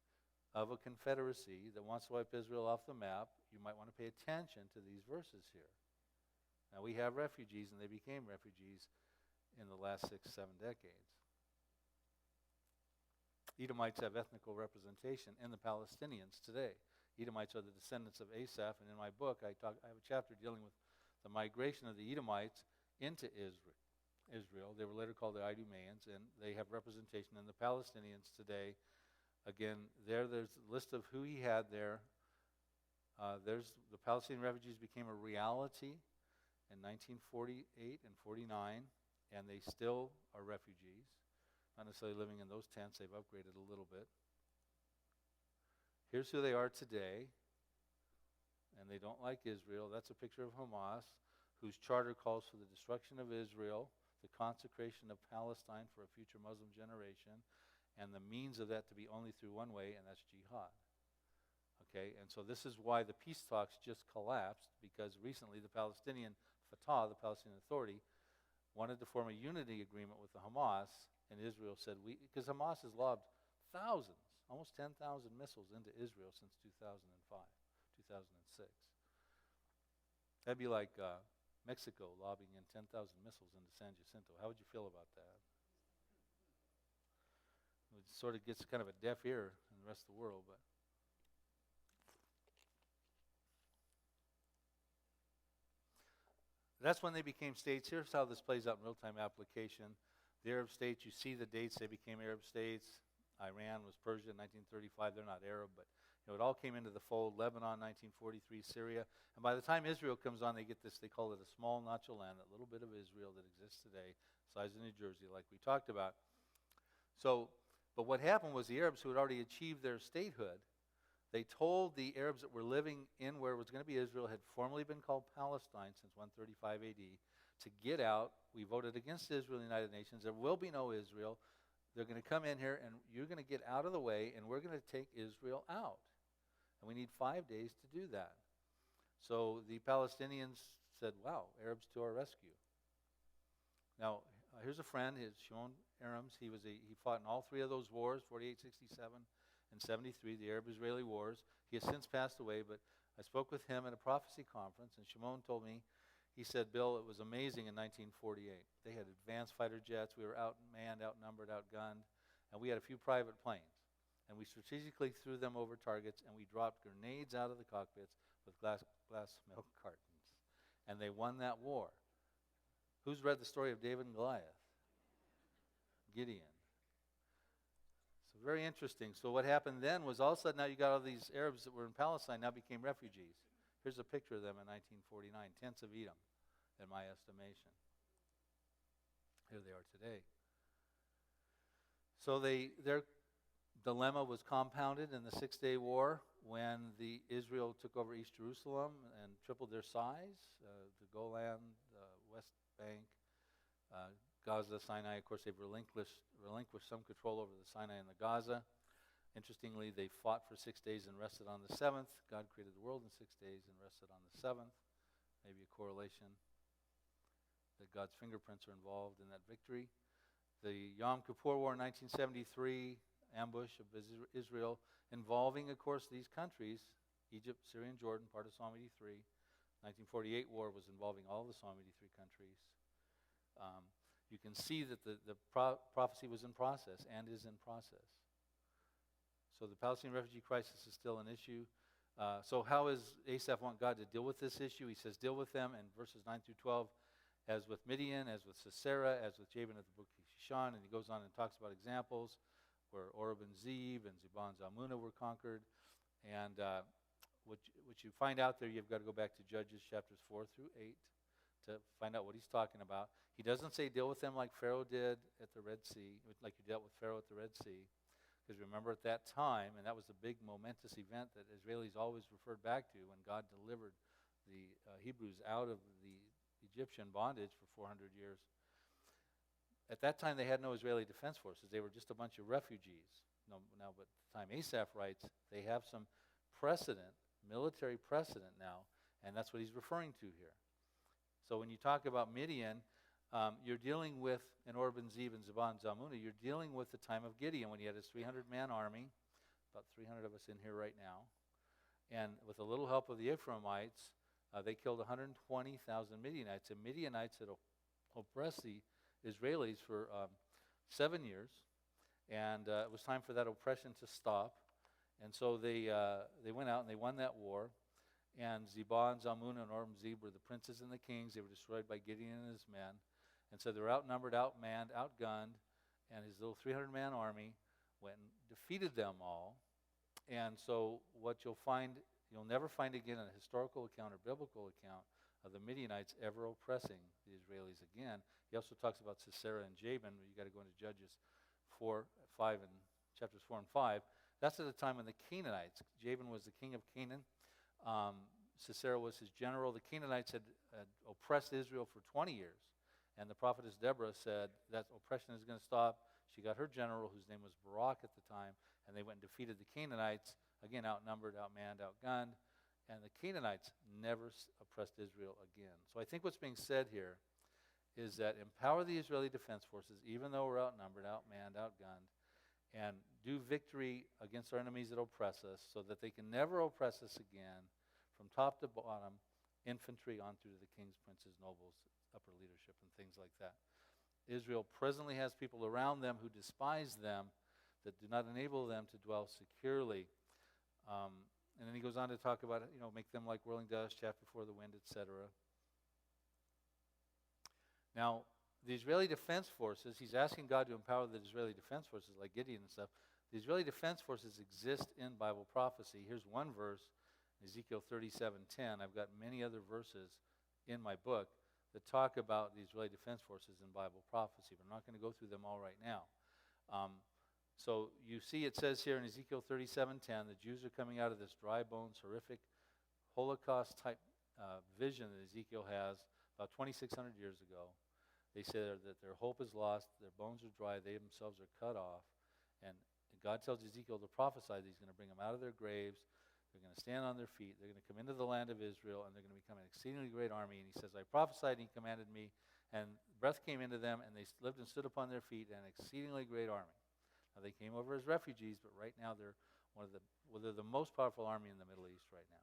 of a confederacy that wants to wipe Israel off the map, you might want to pay attention to these verses here. Now, we have refugees, and they became refugees in the last 6-7 decades. Edomites have ethnical representation in the Palestinians today. Edomites are the descendants of Asaph, and in my book, I have a chapter dealing with the migration of the Edomites into Israel. They were later called the Idumeans, and they have representation in the Palestinians today. Again, there's a list of who he had there. The Palestinian refugees became a reality in 1948 and 49, and they still are refugees. Not necessarily living in those tents. They've upgraded a little bit. Here's who they are today, and they don't like Israel. That's a picture of Hamas, whose charter calls for the destruction of Israel, the consecration of Palestine for a future Muslim generation, and the means of that to be only through one way, and that's jihad. Okay, and so this is why the peace talks just collapsed, because recently the Palestinian Fatah, the Palestinian Authority, wanted to form a unity agreement with the Hamas, and Israel said, because Hamas has lobbed thousands, almost 10,000 missiles into Israel since 2005, 2006. That'd be like Mexico lobbing in 10,000 missiles into San Jacinto. How would you feel about that? It sort of gets kind of a deaf ear in the rest of the world, but that's when they became states. Here's how this plays out in real-time application. The Arab states, you see the dates they became Arab states. Iran was Persia in 1935. They're not Arab, but It all came into the fold. Lebanon, 1943, Syria. And by the time Israel comes on, they get this, they call it a small notch of land, that little bit of Israel that exists today, size of New Jersey, like we talked about. So, but what happened was the Arabs who had already achieved their statehood, they told the Arabs that were living in where it was going to be Israel, had formerly been called Palestine since 135 AD, to get out. We voted against Israel in the United Nations. There will be no Israel. They're going to come in here, and you're going to get out of the way, and we're going to take Israel out. And we need 5 days to do that. So the Palestinians said, wow, Arabs to our rescue. Now, here's a friend, his Shimon Arams. He fought in all three of those wars, 48, 67, and 73, the Arab-Israeli wars. He has since passed away, but I spoke with him at a prophecy conference, and Shimon told me, he said, Bill, it was amazing in 1948. They had advanced fighter jets. We were outmanned, outnumbered, outgunned, and we had a few private planes. And we strategically threw them over targets, and we dropped grenades out of the cockpits with glass milk cartons. And they won that war. Who's read the story of David and Goliath? Gideon. So very interesting. So what happened then was all of a sudden now you got all these Arabs that were in Palestine now became refugees. Here's a picture of them in 1949, tents of Edom, in my estimation. Here they are today. So their dilemma was compounded in the Six-Day War when Israel took over East Jerusalem and tripled their size, the Golan, West Bank, Gaza, Sinai. Of course, they've relinquished some control over the Sinai and the Gaza. Interestingly, they fought for 6 days and rested on the seventh. God created the world in 6 days and rested on the seventh. Maybe a correlation that God's fingerprints are involved in that victory. The Yom Kippur War in 1973, ambush of Israel, involving, of course, these countries, Egypt, Syria, and Jordan, part of Psalm 83. 1948 war was involving all the Psalm 83 countries. You can see that the prophecy was in process and is in process. So the Palestinian refugee crisis is still an issue. So how does Asaph want God to deal with this issue? He says, deal with them in verses 9 through 12, as with Midian, as with Sisera, as with Jabin at the brook Kishon. And he goes on and talks about examples where Oreb and Zeb and Zebah and Zalmunna were conquered. And what you find out there, you've got to go back to Judges chapters 4 through 8 to find out what he's talking about. He doesn't say deal with them like Pharaoh did at the Red Sea, like you dealt with Pharaoh at the Red Sea. Because remember at that time, and that was the big momentous event that Israelis always referred back to when God delivered the Hebrews out of the Egyptian bondage for 400 years. At that time, they had no Israeli defense forces. They were just a bunch of refugees. Now, but the time Asaph writes, they have some precedent, military precedent now, and that's what he's referring to here. So when you talk about Midian, you're dealing with, in Oreb and Zeb and Zebah and Zalmunna, you're dealing with the time of Gideon when he had his 300-man army, about 300 of us in here right now, and with a little help of the Ephraimites, they killed 120,000 Midianites, and Midianites had oppressed the Israelis for 7 years, and it was time for that oppression to stop, and so they went out and they won that war. And Zebah and Zalmunna and Oreb and Zeb were the princes and the kings. They were destroyed by Gideon and his men. And so they were outnumbered, outmanned, outgunned. And his little 300-man army went and defeated them all. And so what you'll never find again a historical account or biblical account of the Midianites ever oppressing the Israelis again. He also talks about Sisera and Jabin. You got to go into Judges 4, 5, and chapters 4 and 5. That's at the time when the Canaanites, Jabin was the king of Canaan. Sisera was his general. The Canaanites had oppressed Israel for 20 years. And the prophetess Deborah said that oppression is going to stop. She got her general, whose name was Barak at the time, and they went and defeated the Canaanites, again outnumbered, outmanned, outgunned. And the Canaanites never oppressed Israel again. So I think what's being said here is that empower the Israeli defense forces, even though we're outnumbered, outmanned, outgunned, and do victory against our enemies that oppress us so that they can never oppress us again, from top to bottom, infantry on through to the kings, princes, nobles, upper leadership, and things like that. Israel presently has people around them who despise them, that do not enable them to dwell securely. And then he goes on to talk about, make them like whirling dust, chaff before the wind, etc. Now, the Israeli defense forces, he's asking God to empower the Israeli defense forces like Gideon and stuff. The Israeli Defense Forces exist in Bible prophecy. Here's one verse, Ezekiel 37:10. I've got many other verses in my book that talk about the Israeli Defense Forces in Bible prophecy, but I'm not going to go through them all right now. So you see it says here in Ezekiel 37:10, the Jews are coming out of this dry bones, horrific Holocaust-type vision that Ezekiel has about 2,600 years ago. They say that their hope is lost, their bones are dry, they themselves are cut off, and God tells Ezekiel to prophesy that he's going to bring them out of their graves, they're going to stand on their feet, they're going to come into the land of Israel, and they're going to become an exceedingly great army. And he says, I prophesied and he commanded me, and breath came into them, and they lived and stood upon their feet, an exceedingly great army. Now they came over as refugees, but right now they're they're the most powerful army in the Middle East right now.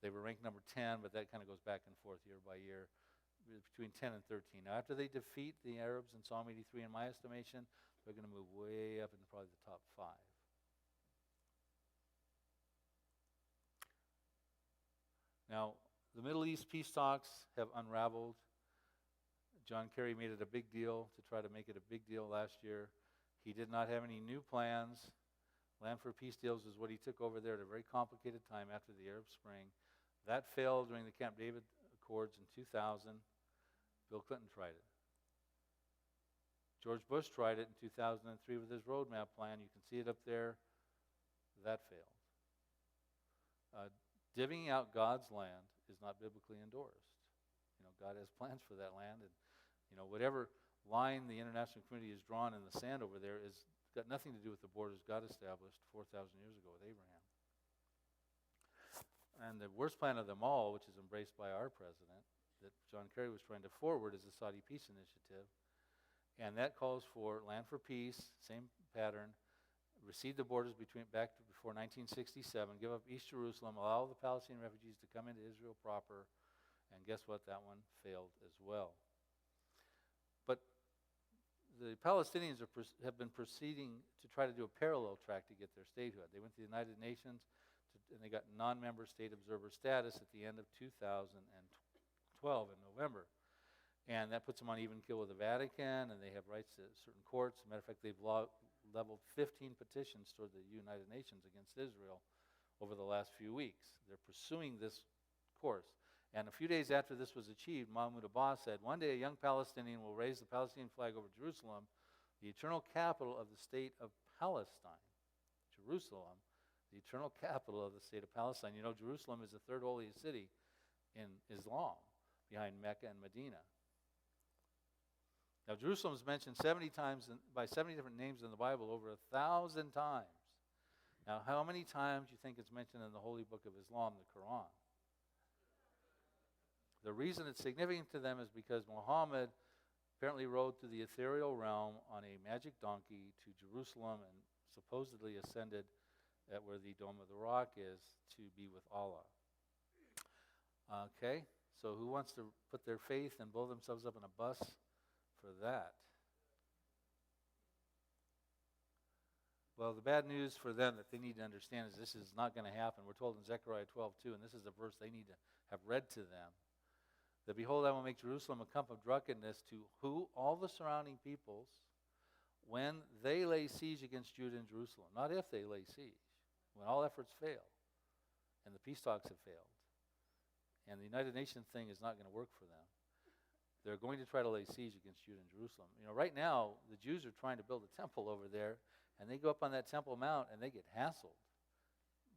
They were ranked number 10, but that kind of goes back and forth year by year, between 10 and 13. Now after they defeat the Arabs in Psalm 83, in my estimation, they're going to move way up into probably the top 5. Now, the Middle East peace talks have unraveled. John Kerry made it a big deal to try to make it a big deal last year. He did not have any new plans. Land for Peace deals is what he took over there at a very complicated time after the Arab Spring. That failed during the Camp David Accords in 2000. Bill Clinton tried it. George Bush tried it in 2003 with his roadmap plan. You can see it up there. That failed. Divvying out God's land is not biblically endorsed. God has plans for that land, and whatever line the international community has drawn in the sand over there is got nothing to do with the borders God established 4,000 years ago with Abraham. And the worst plan of them all, which is embraced by our president, that John Kerry was trying to forward, is the Saudi Peace Initiative. And that calls for land for peace, same pattern, recede the borders back to before 1967, give up East Jerusalem, allow the Palestinian refugees to come into Israel proper, and guess what? That one failed as well. But the Palestinians have been proceeding to try to do a parallel track to get their statehood. They went to the United Nations, and they got non-member state observer status at the end of 2012 in November. And that puts them on even keel with the Vatican, and they have rights to certain courts. As a matter of fact, they've leveled 15 petitions toward the United Nations against Israel over the last few weeks. They're pursuing this course. And a few days after this was achieved, Mahmoud Abbas said, one day a young Palestinian will raise the Palestinian flag over Jerusalem, the eternal capital of the state of Palestine. Jerusalem, the eternal capital of the state of Palestine. Jerusalem is the third holiest city in Islam, behind Mecca and Medina. Now, Jerusalem is mentioned 70 times by 70 different names in the Bible, over 1,000 times. Now, how many times do you think it's mentioned in the holy book of Islam, the Quran? The reason it's significant to them is because Muhammad apparently rode through the ethereal realm on a magic donkey to Jerusalem and supposedly ascended at where the Dome of the Rock is to be with Allah. Okay, so who wants to put their faith and blow themselves up in a bus for that? Well, the bad news for them that they need to understand is this is not going to happen. We're told in Zechariah 12:2, and this is a verse they need to have read to them, that behold, I will make Jerusalem a cup of drunkenness to who? All the surrounding peoples, when they lay siege against Judah and Jerusalem. Not if they lay siege, when all efforts fail, and the peace talks have failed, and the United Nations thing is not going to work for them. They're going to try to lay siege against Judah and Jerusalem. Right now, the Jews are trying to build a temple over there, and they go up on that Temple Mount, and they get hassled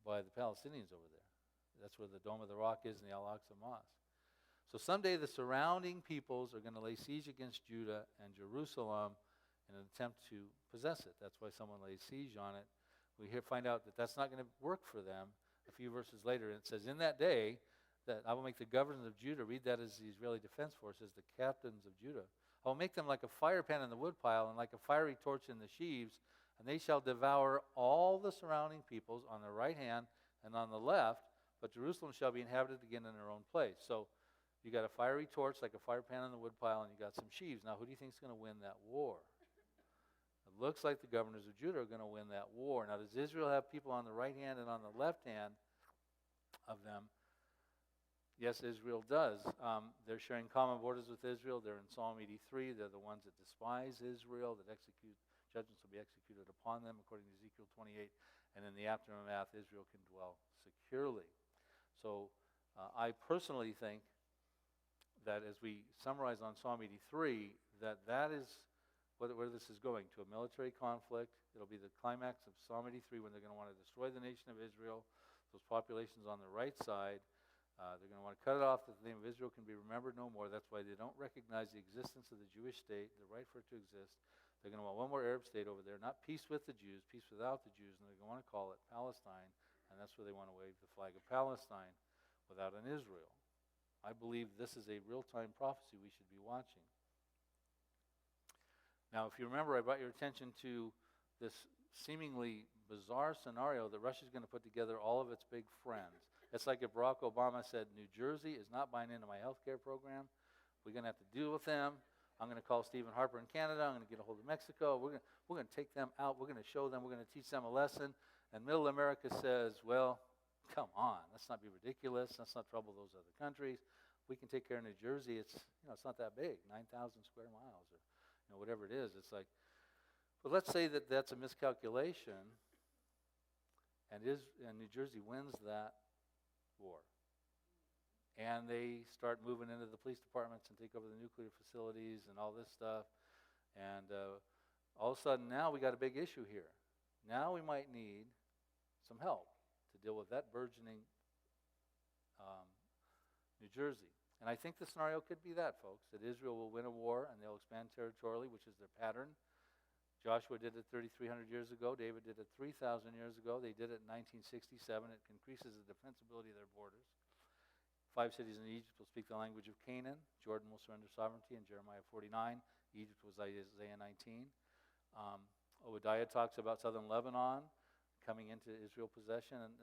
by the Palestinians over there. That's where the Dome of the Rock is in the Al-Aqsa Mosque. So someday the surrounding peoples are going to lay siege against Judah and Jerusalem in an attempt to possess it. That's why someone lays siege on it. We find out that that's not going to work for them a few verses later. And it says, in that day, that I will make the governors of Judah, read that as the Israeli Defense Forces, the captains of Judah. I will make them like a fire pan in the woodpile and like a fiery torch in the sheaves, and they shall devour all the surrounding peoples on the right hand and on the left, but Jerusalem shall be inhabited again in her own place. So you got a fiery torch like a fire pan in the woodpile, and you got some sheaves. Now, who do you think is going to win that war? It looks like the governors of Judah are going to win that war. Now, does Israel have people on the right hand and on the left hand of them? Yes, Israel does. They're sharing common borders with Israel. They're in Psalm 83. They're the ones that despise Israel, that execute judgments will be executed upon them, according to Ezekiel 28. And in the aftermath, Israel can dwell securely. So I personally think that as we summarize on Psalm 83, that is where this is going, to a military conflict. It'll be the climax of Psalm 83 when they're going to want to destroy the nation of Israel, those populations on the right side. They're going to want to cut it off that the name of Israel can be remembered no more. That's why they don't recognize the existence of the Jewish state, the right for it to exist. They're going to want one more Arab state over there, not peace with the Jews, peace without the Jews, and they're going to want to call it Palestine, and that's where they want to wave the flag of Palestine without an Israel. I believe this is a real-time prophecy we should be watching. Now, if you remember, I brought your attention to this seemingly bizarre scenario that Russia's going to put together all of its big friends. It's like if Barack Obama said, New Jersey is not buying into my health care program. We're going to have to deal with them. I'm going to call Stephen Harper in Canada. I'm going to get a hold of Mexico. We're going to take them out. We're going to show them. We're going to teach them a lesson. And Middle America says, well, come on. Let's not be ridiculous. Let's not trouble those other countries. We can take care of New Jersey. It's not that big, 9,000 square miles or whatever it is. It's like, but let's say that that's a miscalculation, and New Jersey wins that war. And they start moving into the police departments and take over the nuclear facilities and all this stuff. And all of a sudden now we got a big issue here. Now we might need some help to deal with that burgeoning New Jersey. And I think the scenario could be that, folks, that Israel will win a war and they'll expand territorially, which is their pattern. Joshua did it 3,300 years ago. David did it 3,000 years ago. They did it in 1967. It increases the defensibility of their borders. 5 cities in Egypt will speak the language of Canaan. Jordan will surrender sovereignty in Jeremiah 49. Egypt was Isaiah 19. Obadiah talks about southern Lebanon coming into Israel possession. And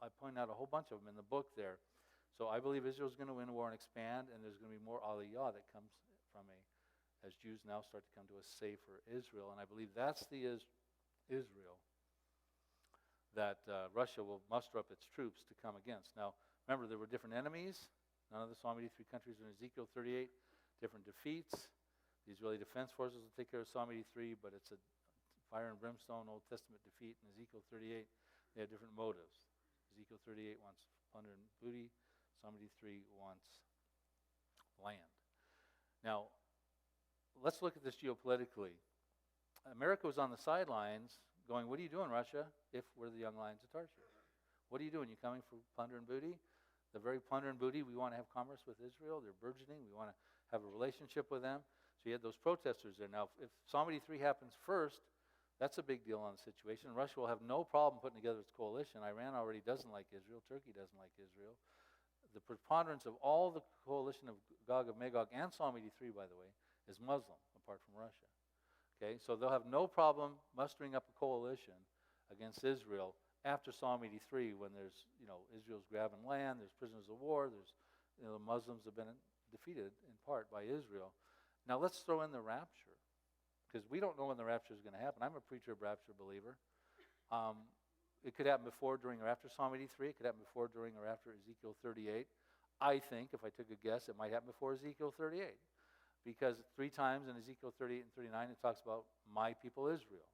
I point out a whole bunch of them in the book there. So I believe Israel's going to win a war and expand, and there's going to be more aliyah that comes from as Jews now start to come to a safer Israel. And I believe that's the Israel that Russia will muster up its troops to come against. Now, remember, there were different enemies. None of the Psalm 83 countries in Ezekiel 38, different defeats. The Israeli Defense Forces will take care of Psalm 83, but it's a fire and brimstone Old Testament defeat. In Ezekiel 38, they have different motives. Ezekiel 38 wants plunder and booty. Psalm 83 wants land. Now, let's look at this geopolitically. America was on the sidelines going, what are you doing, Russia, if we're the young lions of Tarshish? What are you doing? You coming for plunder and booty? The very plunder and booty, we want to have commerce with Israel. They're burgeoning. We want to have a relationship with them. So you had those protesters there. Now, if Psalm 83 happens first, that's a big deal on the situation. Russia will have no problem putting together its coalition. Iran already doesn't like Israel. Turkey doesn't like Israel. The preponderance of all the coalition of Gog of Magog and Psalm 83, by the way, is Muslim, apart from Russia. Okay, so they'll have no problem mustering up a coalition against Israel after Psalm 83, when there's, Israel's grabbing land, there's prisoners of war, there's, the Muslims have been defeated in part by Israel. Now let's throw in the rapture, because we don't know when the rapture is going to happen. I'm a preacher of rapture believer. It could happen before, during, or after Psalm 83. It could happen before, during, or after Ezekiel 38. I think, if I took a guess, it might happen before Ezekiel 38. Because 3 times in Ezekiel 38 and 39, it talks about my people Israel.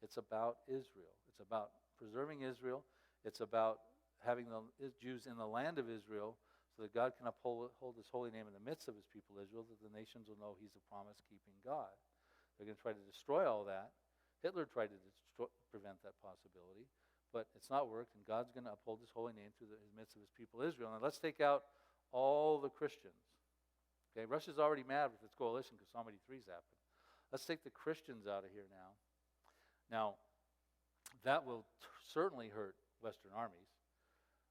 It's about Israel. It's about preserving Israel. It's about having the Jews in the land of Israel so that God can uphold his holy name in the midst of his people Israel, that the nations will know he's a promise-keeping God. They're going to try to destroy all that. Hitler tried to prevent that possibility. But it's not worked, and God's going to uphold his holy name through the midst of his people Israel. And let's take out all the Christians. Okay, Russia's already mad with its coalition because Psalm 83's happened. Let's take the Christians out of here now. Now, that will certainly hurt Western armies.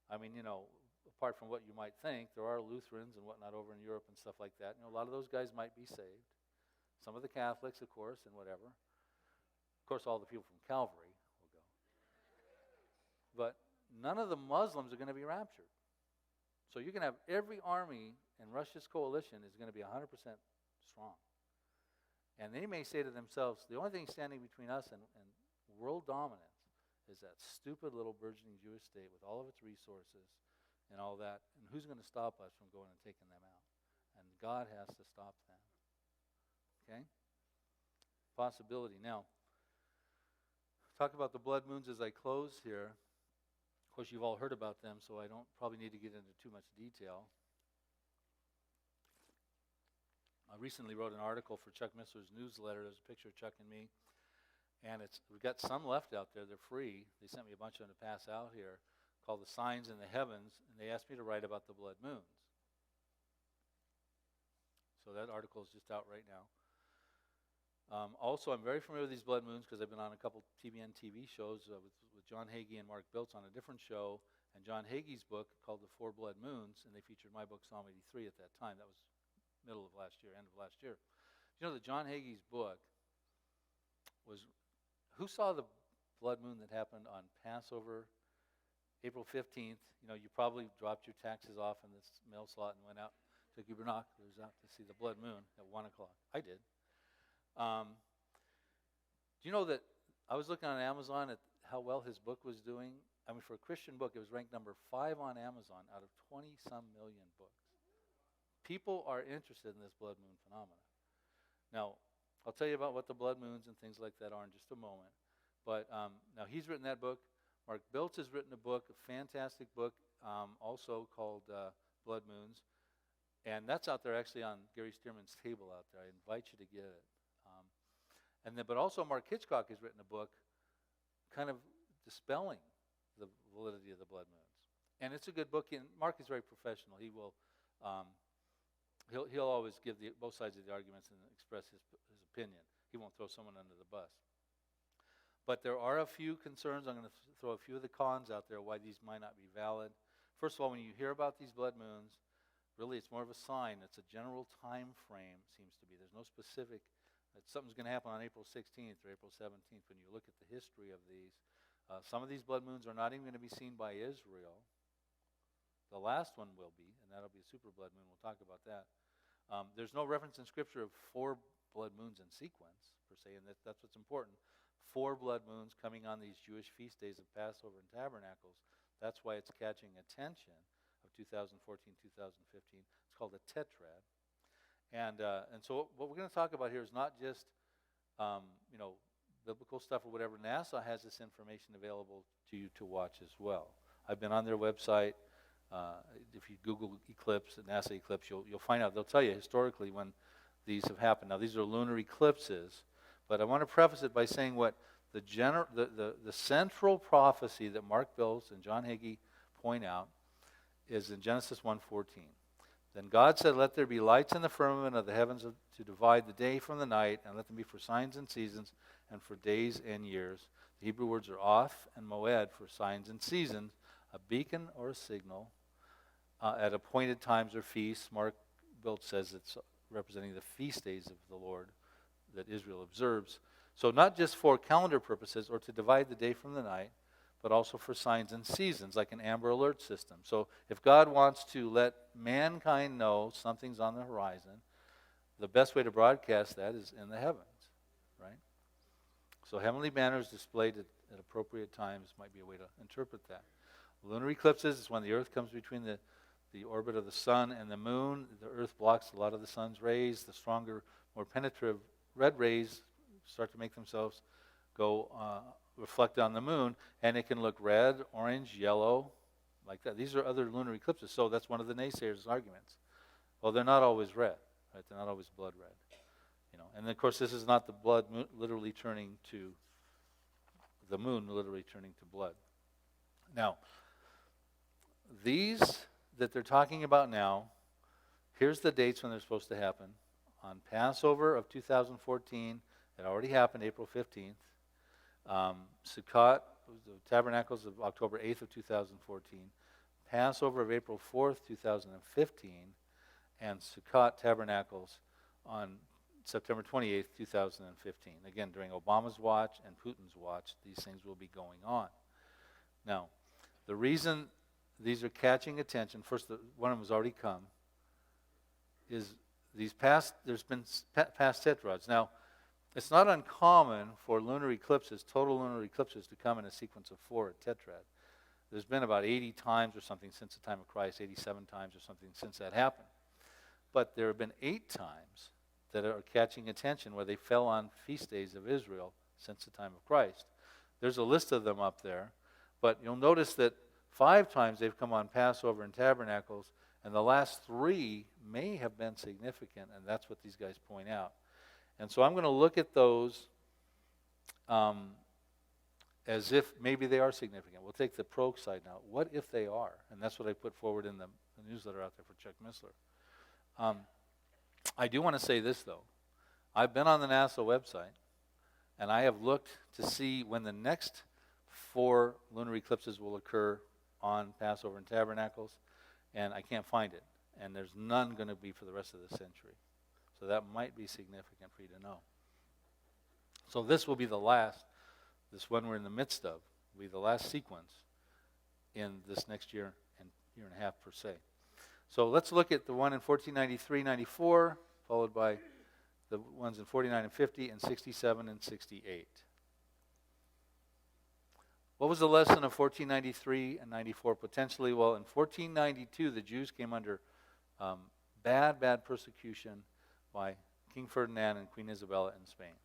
I mean, apart from what you might think, there are Lutherans and whatnot over in Europe and stuff like that. A lot of those guys might be saved. Some of the Catholics, of course, and whatever. Of course, all the people from Calvary. But none of the Muslims are going to be raptured. So you can have every army in Russia's coalition is going to be 100% strong. And they may say to themselves, the only thing standing between us and world dominance is that stupid little burgeoning Jewish state with all of its resources and all that. And who's going to stop us from going and taking them out? And God has to stop them. Okay? Possibility. Now, talk about the blood moons as I close here. Of course, you've all heard about them, so I don't probably need to get into too much detail. I recently wrote an article for Chuck Missler's newsletter. There's a picture of Chuck and me. And we've got some left out there. They're free. They sent me a bunch of them to pass out here, called The Signs in the Heavens, and they asked me to write about the blood moons. So that article is just out right now. Also, I'm very familiar with these blood moons because I've been on a couple TBN TV shows with John Hagee and Mark Biltz on a different show, and John Hagee's book called The Four Blood Moons, and they featured my book, Psalm 83, at that time. That was middle of last year, end of last year. You know that John Hagee's book was, who saw the blood moon that happened on Passover, April 15th? You know, you probably dropped your taxes off in this mail slot and went out, took your binoculars out to see the blood moon at 1 o'clock. I did. Do you know that I was looking on Amazon at how well his book was doing? I mean, for a Christian book, it was ranked number 5 on Amazon out of 20-some million books. People are interested in this blood moon phenomena. Now, I'll tell you about what the blood moons and things like that are in just a moment. But now he's written that book. Mark Biltz has written a book, a fantastic book, also called Blood Moons. And that's out there actually on Gary Stearman's table out there. I invite you to get it. But also Mark Hitchcock has written a book kind of dispelling the validity of the blood moons. And it's a good book. And Mark is very professional. He will, he'll always give both sides of the arguments and express his opinion. He won't throw someone under the bus. But there are a few concerns. I'm going to throw a few of the cons out there why these might not be valid. First of all, when you hear about these blood moons, really it's more of a sign. It's a general time frame, seems to be. There's no specific, that something's going to happen on April 16th or April 17th when you look at the history of these. Some of these blood moons are not even going to be seen by Israel. The last one will be, and that'll be a super blood moon. We'll talk about that. There's no reference in Scripture of 4 blood moons in sequence, per se, and that's what's important. 4 blood moons coming on these Jewish feast days of Passover and Tabernacles. That's why it's catching attention of 2014, 2015. It's called a tetrad. And so what we're going to talk about here is not just, biblical stuff or whatever. NASA has this information available to you to watch as well. I've been on their website. If you Google eclipse, NASA eclipse, you'll find out. They'll tell you historically when these have happened. Now, these are lunar eclipses, but I want to preface it by saying what the central prophecy that Mark Biltz and John Hagee point out is in Genesis 1:14. Then God said, "Let there be lights in the firmament of the heavens to divide the day from the night, and let them be for signs and seasons, and for days and years." The Hebrew words are off and moed for signs and seasons, a beacon or a signal at appointed times or feasts. Mark Biltz says it's representing the feast days of the Lord that Israel observes. So not just for calendar purposes or to divide the day from the night, but also for signs and seasons, like an Amber Alert system. So if God wants to let mankind know something's on the horizon, the best way to broadcast that is in the heavens, right? So heavenly banners displayed at appropriate times might be a way to interpret that. Lunar eclipses is when the earth comes between the orbit of the sun and the moon. The earth blocks a lot of the sun's rays. The stronger, more penetrative red rays start to make themselves go reflect on the moon, and it can look red, orange, yellow, like that. These are other lunar eclipses, so that's one of the naysayers' arguments. Well, they're not always red, right? They're not always blood red, And of course, this is not the blood literally turning to the moon, literally turning to blood. Now, these that they're talking about now, here's the dates when they're supposed to happen. On Passover of 2014, it already happened, April 15th. Sukkot, the Tabernacles of October 8th of 2014. Passover of April 4th, 2015. And Sukkot Tabernacles on September 28th, 2015. Again, during Obama's watch and Putin's watch, these things will be going on. Now, the reason these are catching attention, first, one of them has already come, is there's been past tetrads. Now, it's not uncommon for lunar eclipses, total lunar eclipses, to come in a sequence of 4 at tetrad. There's been about 80 times or something since the time of Christ, 87 times or something since that happened. But there have been 8 times that are catching attention where they fell on feast days of Israel since the time of Christ. There's a list of them up there. But you'll notice that 5 times they've come on Passover and Tabernacles, and the last 3 may have been significant, and that's what these guys point out. And so I'm going to look at those as if maybe they are significant. We'll take the pro side now. What if they are? And that's what I put forward in the newsletter out there for Chuck Missler. I do want to say this, though. I've been on the NASA website, and I have looked to see when the next 4 lunar eclipses will occur on Passover and Tabernacles, and I can't find it. And there's none going to be for the rest of the century. So that might be significant for you to know. So this will be the last, this one we're in the midst of, will be the last sequence in this next year and year and a half per se. So let's look at the one in 1493-94, followed by the ones in 49 and 50, and 67 and 68. What was the lesson of 1493 and 94 potentially? Well, in 1492, the Jews came under bad persecution by King Ferdinand and Queen Isabella in Spain.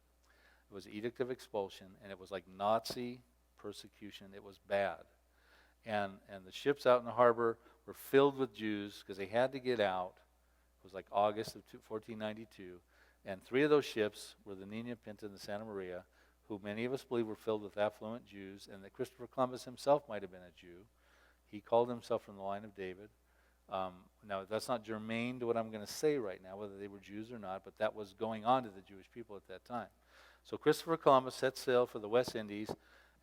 It was an edict of expulsion, and it was like Nazi persecution. It was bad. And the ships out in the harbor were filled with Jews because they had to get out. It was like August of 1492. And 3 of those ships were the Nina, Pinta, and the Santa Maria, who many of us believe were filled with affluent Jews, and that Christopher Columbus himself might have been a Jew. He called himself from the line of David. Now, that's not germane to what I'm going to say right now, whether they were Jews or not, but that was going on to the Jewish people at that time. So Christopher Columbus sets sail for the West Indies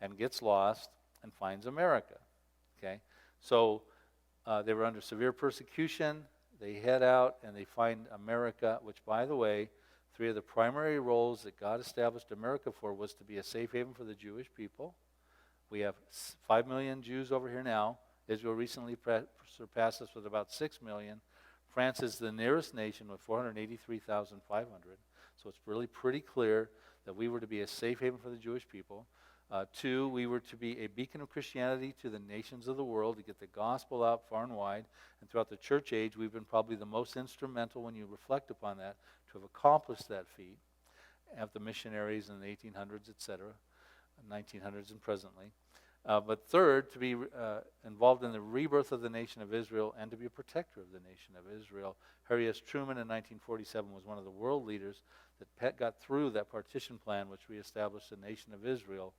and gets lost and finds America. Okay, so they were under severe persecution. They head out and they find America, which, by the way, 3 of the primary roles that God established America for was to be a safe haven for the Jewish people. We have 5 million Jews over here now. Israel recently surpassed us with about 6 million. France is the nearest nation with 483,500. So it's really pretty clear that we were to be a safe haven for the Jewish people. 2, we were to be a beacon of Christianity to the nations of the world, to get the gospel out far and wide. And throughout the church age, we've been probably the most instrumental, when you reflect upon that, to have accomplished that feat. Have the missionaries in the 1800s, etc., 1900s and presently. But 3rd, to be involved in the rebirth of the nation of Israel and to be a protector of the nation of Israel. Harry S. Truman in 1947 was one of the world leaders that got through that partition plan, which reestablished the nation of Israel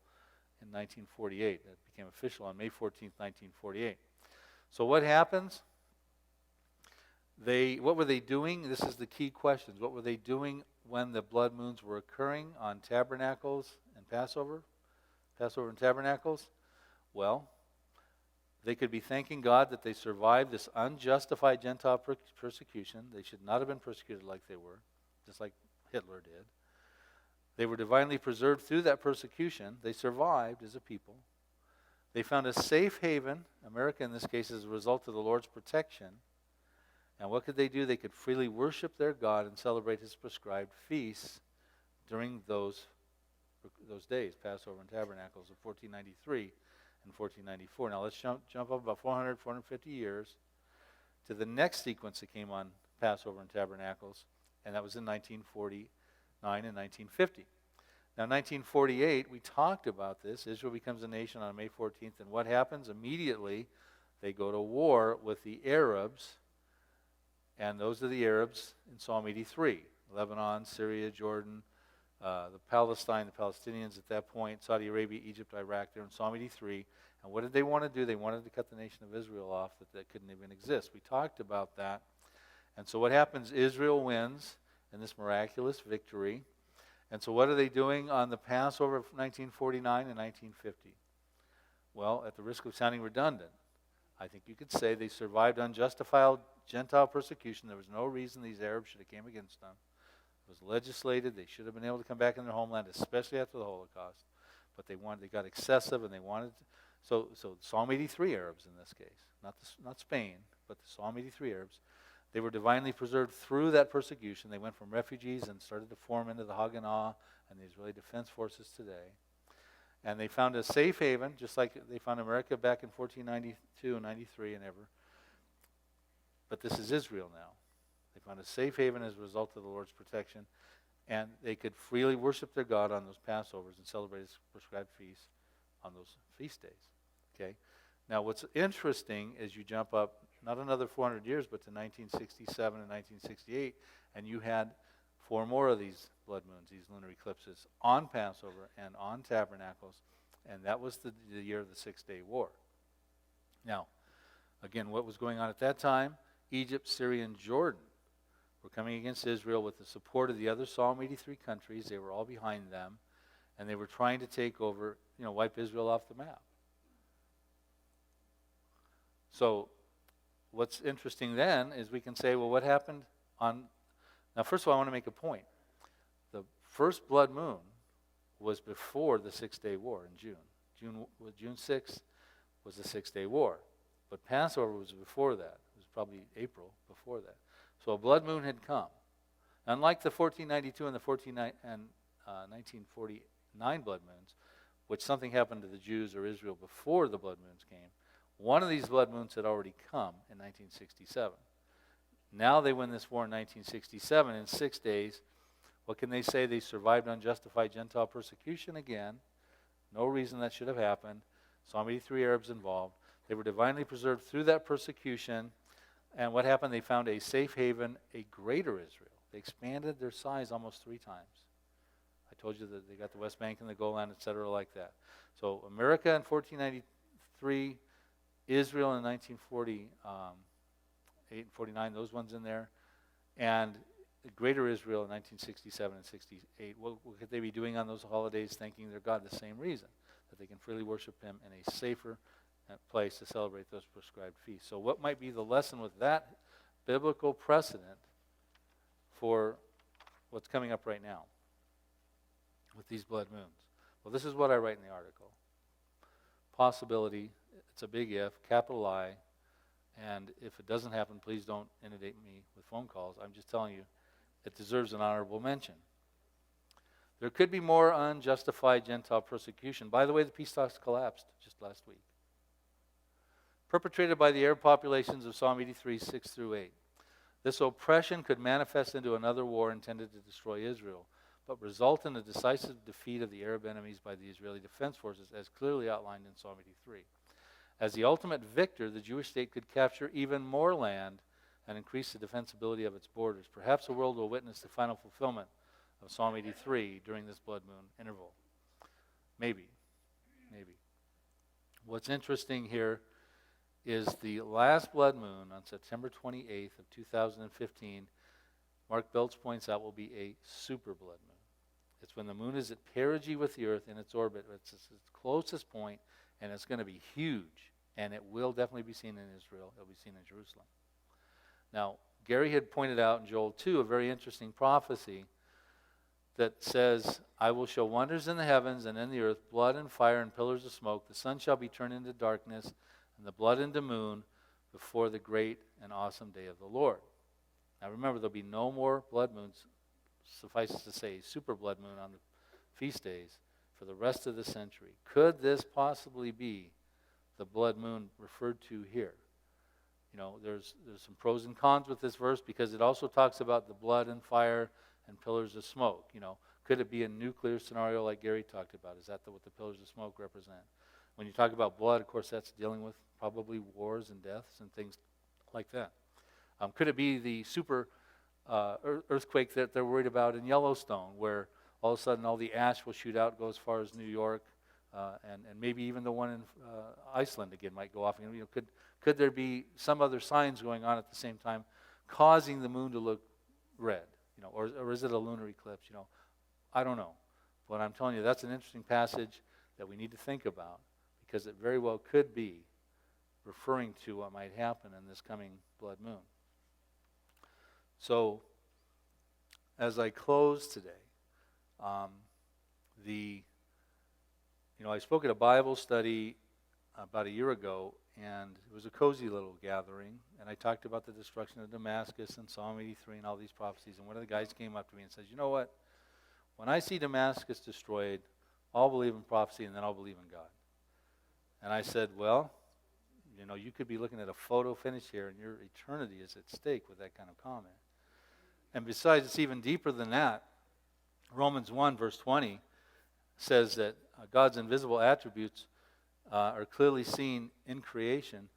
in 1948. That became official on May 14th, 1948. So what happens? What were they doing? This is the key questions. What were they doing when the blood moons were occurring on Tabernacles and Passover and Tabernacles? Well, they could be thanking God that they survived this unjustified Gentile persecution. They should not have been persecuted like they were, just like Hitler did. They were divinely preserved through that persecution. They survived as a people. They found a safe haven, America in this case, as a result of the Lord's protection. And what could they do? They could freely worship their God and celebrate his prescribed feasts during those days, Passover and Tabernacles of 1493 and 1494. Now let's jump up about 450 years to the next sequence that came on Passover and Tabernacles, and that was in 1949 and 1950. Now, 1948, we talked about this. Israel becomes a nation on May 14th, and what happens? Immediately, they go to war with the Arabs, and those are the Arabs in Psalm 83. Lebanon, Syria, Jordan, the Palestinians at that point, Saudi Arabia, Egypt, Iraq, they're in Psalm 83. And what did they want to do? They wanted to cut the nation of Israel off, that couldn't even exist. We talked about that. And so what happens? Israel wins in this miraculous victory. And so what are they doing on the Passover of 1949 and 1950? Well, at the risk of sounding redundant, I think you could say they survived unjustified Gentile persecution. There was no reason these Arabs should have came against them. It was legislated. They should have been able to come back in their homeland, especially after the Holocaust. But they got excessive, and they wanted so Psalm 83 Arabs in this case, not Spain, but the Psalm 83 Arabs. They were divinely preserved through that persecution. They went from refugees and started to form into the Haganah and the Israeli Defense Forces today. And they found a safe haven, just like they found America back in 1492 and 93 and ever. But this is Israel now. They found a safe haven as a result of the Lord's protection. And they could freely worship their God on those Passovers and celebrate his prescribed feasts on those feast days. Okay? Now, what's interesting is you jump up not another 400 years, but to 1967 and 1968, and you had 4 more of these blood moons, these lunar eclipses, on Passover and on Tabernacles, and that was the year of the Six-Day War. Now, again, what was going on at that time? Egypt, Syria, and Jordan were coming against Israel with the support of the other Psalm 83 countries. They were all behind them, and they were trying to take over, wipe Israel off the map. So what's interesting then is we can say, well, what happened on... Now, first of all, I want to make a point. The first blood moon was before the Six-Day War in June. June 6th was the Six-Day War. But Passover was before that. It was probably April before that. So a blood moon had come. Unlike the 1492 and the 1949 blood moons, which something happened to the Jews or Israel before the blood moons came, one of these blood moons had already come in 1967. Now they win this war in 1967 in 6 days. What can they say? They survived unjustified Gentile persecution again. No reason that should have happened. Psalm 83 Arabs involved. They were divinely preserved through that persecution. And what happened? They found a safe haven, a greater Israel. They expanded their size almost 3 times. I told you that they got the West Bank and the Golan, etc., like that. So America in 1493, Israel in 1948 and 49, those ones in there, and the greater Israel in 1967 and 68. What could they be doing on those holidays, thanking their God? The same reason, that they can freely worship Him in a safer place to celebrate those prescribed feasts. So what might be the lesson with that biblical precedent for what's coming up right now with these blood moons? Well, this is what I write in the article. Possibility, it's a big if, capital I, and if it doesn't happen, please don't inundate me with phone calls. I'm just telling you, it deserves an honorable mention. There could be more unjustified Gentile persecution. By the way, the peace talks collapsed just last week. Perpetrated by the Arab populations of Psalm 83, 6 through 8. This oppression could manifest into another war intended to destroy Israel, but result in a decisive defeat of the Arab enemies by the Israeli Defense Forces, as clearly outlined in Psalm 83. As the ultimate victor, the Jewish state could capture even more land and increase the defensibility of its borders. Perhaps the world will witness the final fulfillment of Psalm 83 during this blood moon interval. Maybe. What's interesting here is the last blood moon on September 28th of 2015, Mark Belch points out, will be a super blood moon. It's when the moon is at perigee with the earth in its orbit. It's its closest point, and it's going to be huge. And it will definitely be seen in Israel. It'll be seen in Jerusalem. Now, Gary had pointed out in Joel 2 a very interesting prophecy that says, I will show wonders in the heavens and in the earth, blood and fire and pillars of smoke. The sun shall be turned into darkness, and the blood into moon, before the great and awesome day of the Lord. Now remember, there'll be no more blood moons, suffices to say, super blood moon on the feast days for the rest of the century. Could this possibly be the blood moon referred to here? There's some pros and cons with this verse, because it also talks about the blood and fire and pillars of smoke. Could it be a nuclear scenario like Gary talked about? Is that what the pillars of smoke represent? When you talk about blood, of course, that's dealing with probably wars and deaths and things like that. Could it be the super earthquake that they're worried about in Yellowstone, where all of a sudden all the ash will shoot out, go as far as New York, and maybe even the one in Iceland again might go off? Could there be some other signs going on at the same time causing the moon to look red? Or is it a lunar eclipse? I don't know. But I'm telling you, that's an interesting passage that we need to think about, because it very well could be referring to what might happen in this coming blood moon. So, as I close today, I spoke at a Bible study about a year ago, and it was a cozy little gathering, and I talked about the destruction of Damascus and Psalm 83 and all these prophecies, and one of the guys came up to me and says, you know what? When I see Damascus destroyed, I'll believe in prophecy, and then I'll believe in God. And I said, well, you could be looking at a photo finish here, and your eternity is at stake with that kind of comment. And besides, it's even deeper than that. Romans 1, verse 20, says that God's invisible attributes are clearly seen in creation,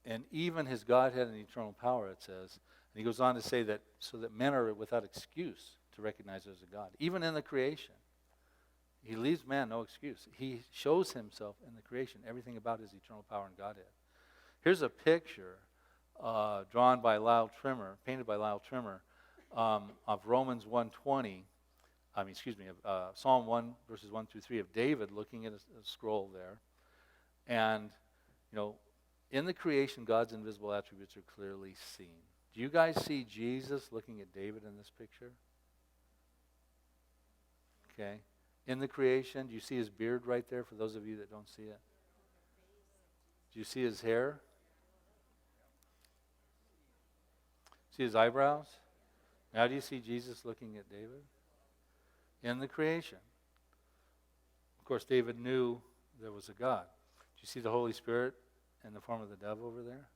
and even his Godhead and eternal power, it says. And he goes on to say that so that men are without excuse to recognize there's a God, even in the creation. He leaves man no excuse. He shows himself in the creation, everything about his eternal power and Godhead. Here's a picture drawn by Lyle Trimmer, painted by Lyle Trimmer, of Romans 1:20. Psalm 1 verses 1 through 3 of David looking at a scroll there, and in the creation, God's invisible attributes are clearly seen. Do you guys see Jesus looking at David in this picture? Okay. In the creation, do you see his beard right there for those of you that don't see it? Do you see his hair? See his eyebrows? Now do you see Jesus looking at David? In the creation. Of course, David knew there was a God. Do you see the Holy Spirit in the form of the dove over there?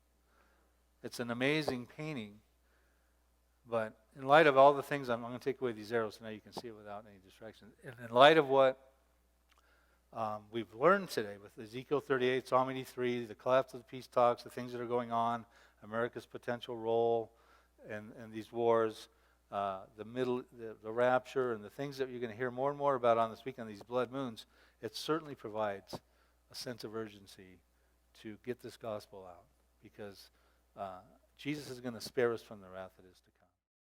It's an amazing painting. But in light of all the things, I'm going to take away these arrows so now you can see it without any distraction. And in light of what we've learned today with Ezekiel 38, Psalm 83, the collapse of the peace talks, the things that are going on, America's potential role in these wars, the rapture, and the things that you're going to hear more and more about on this weekend, these blood moons, it certainly provides a sense of urgency to get this gospel out, because Jesus is going to spare us from the wrath that is to come.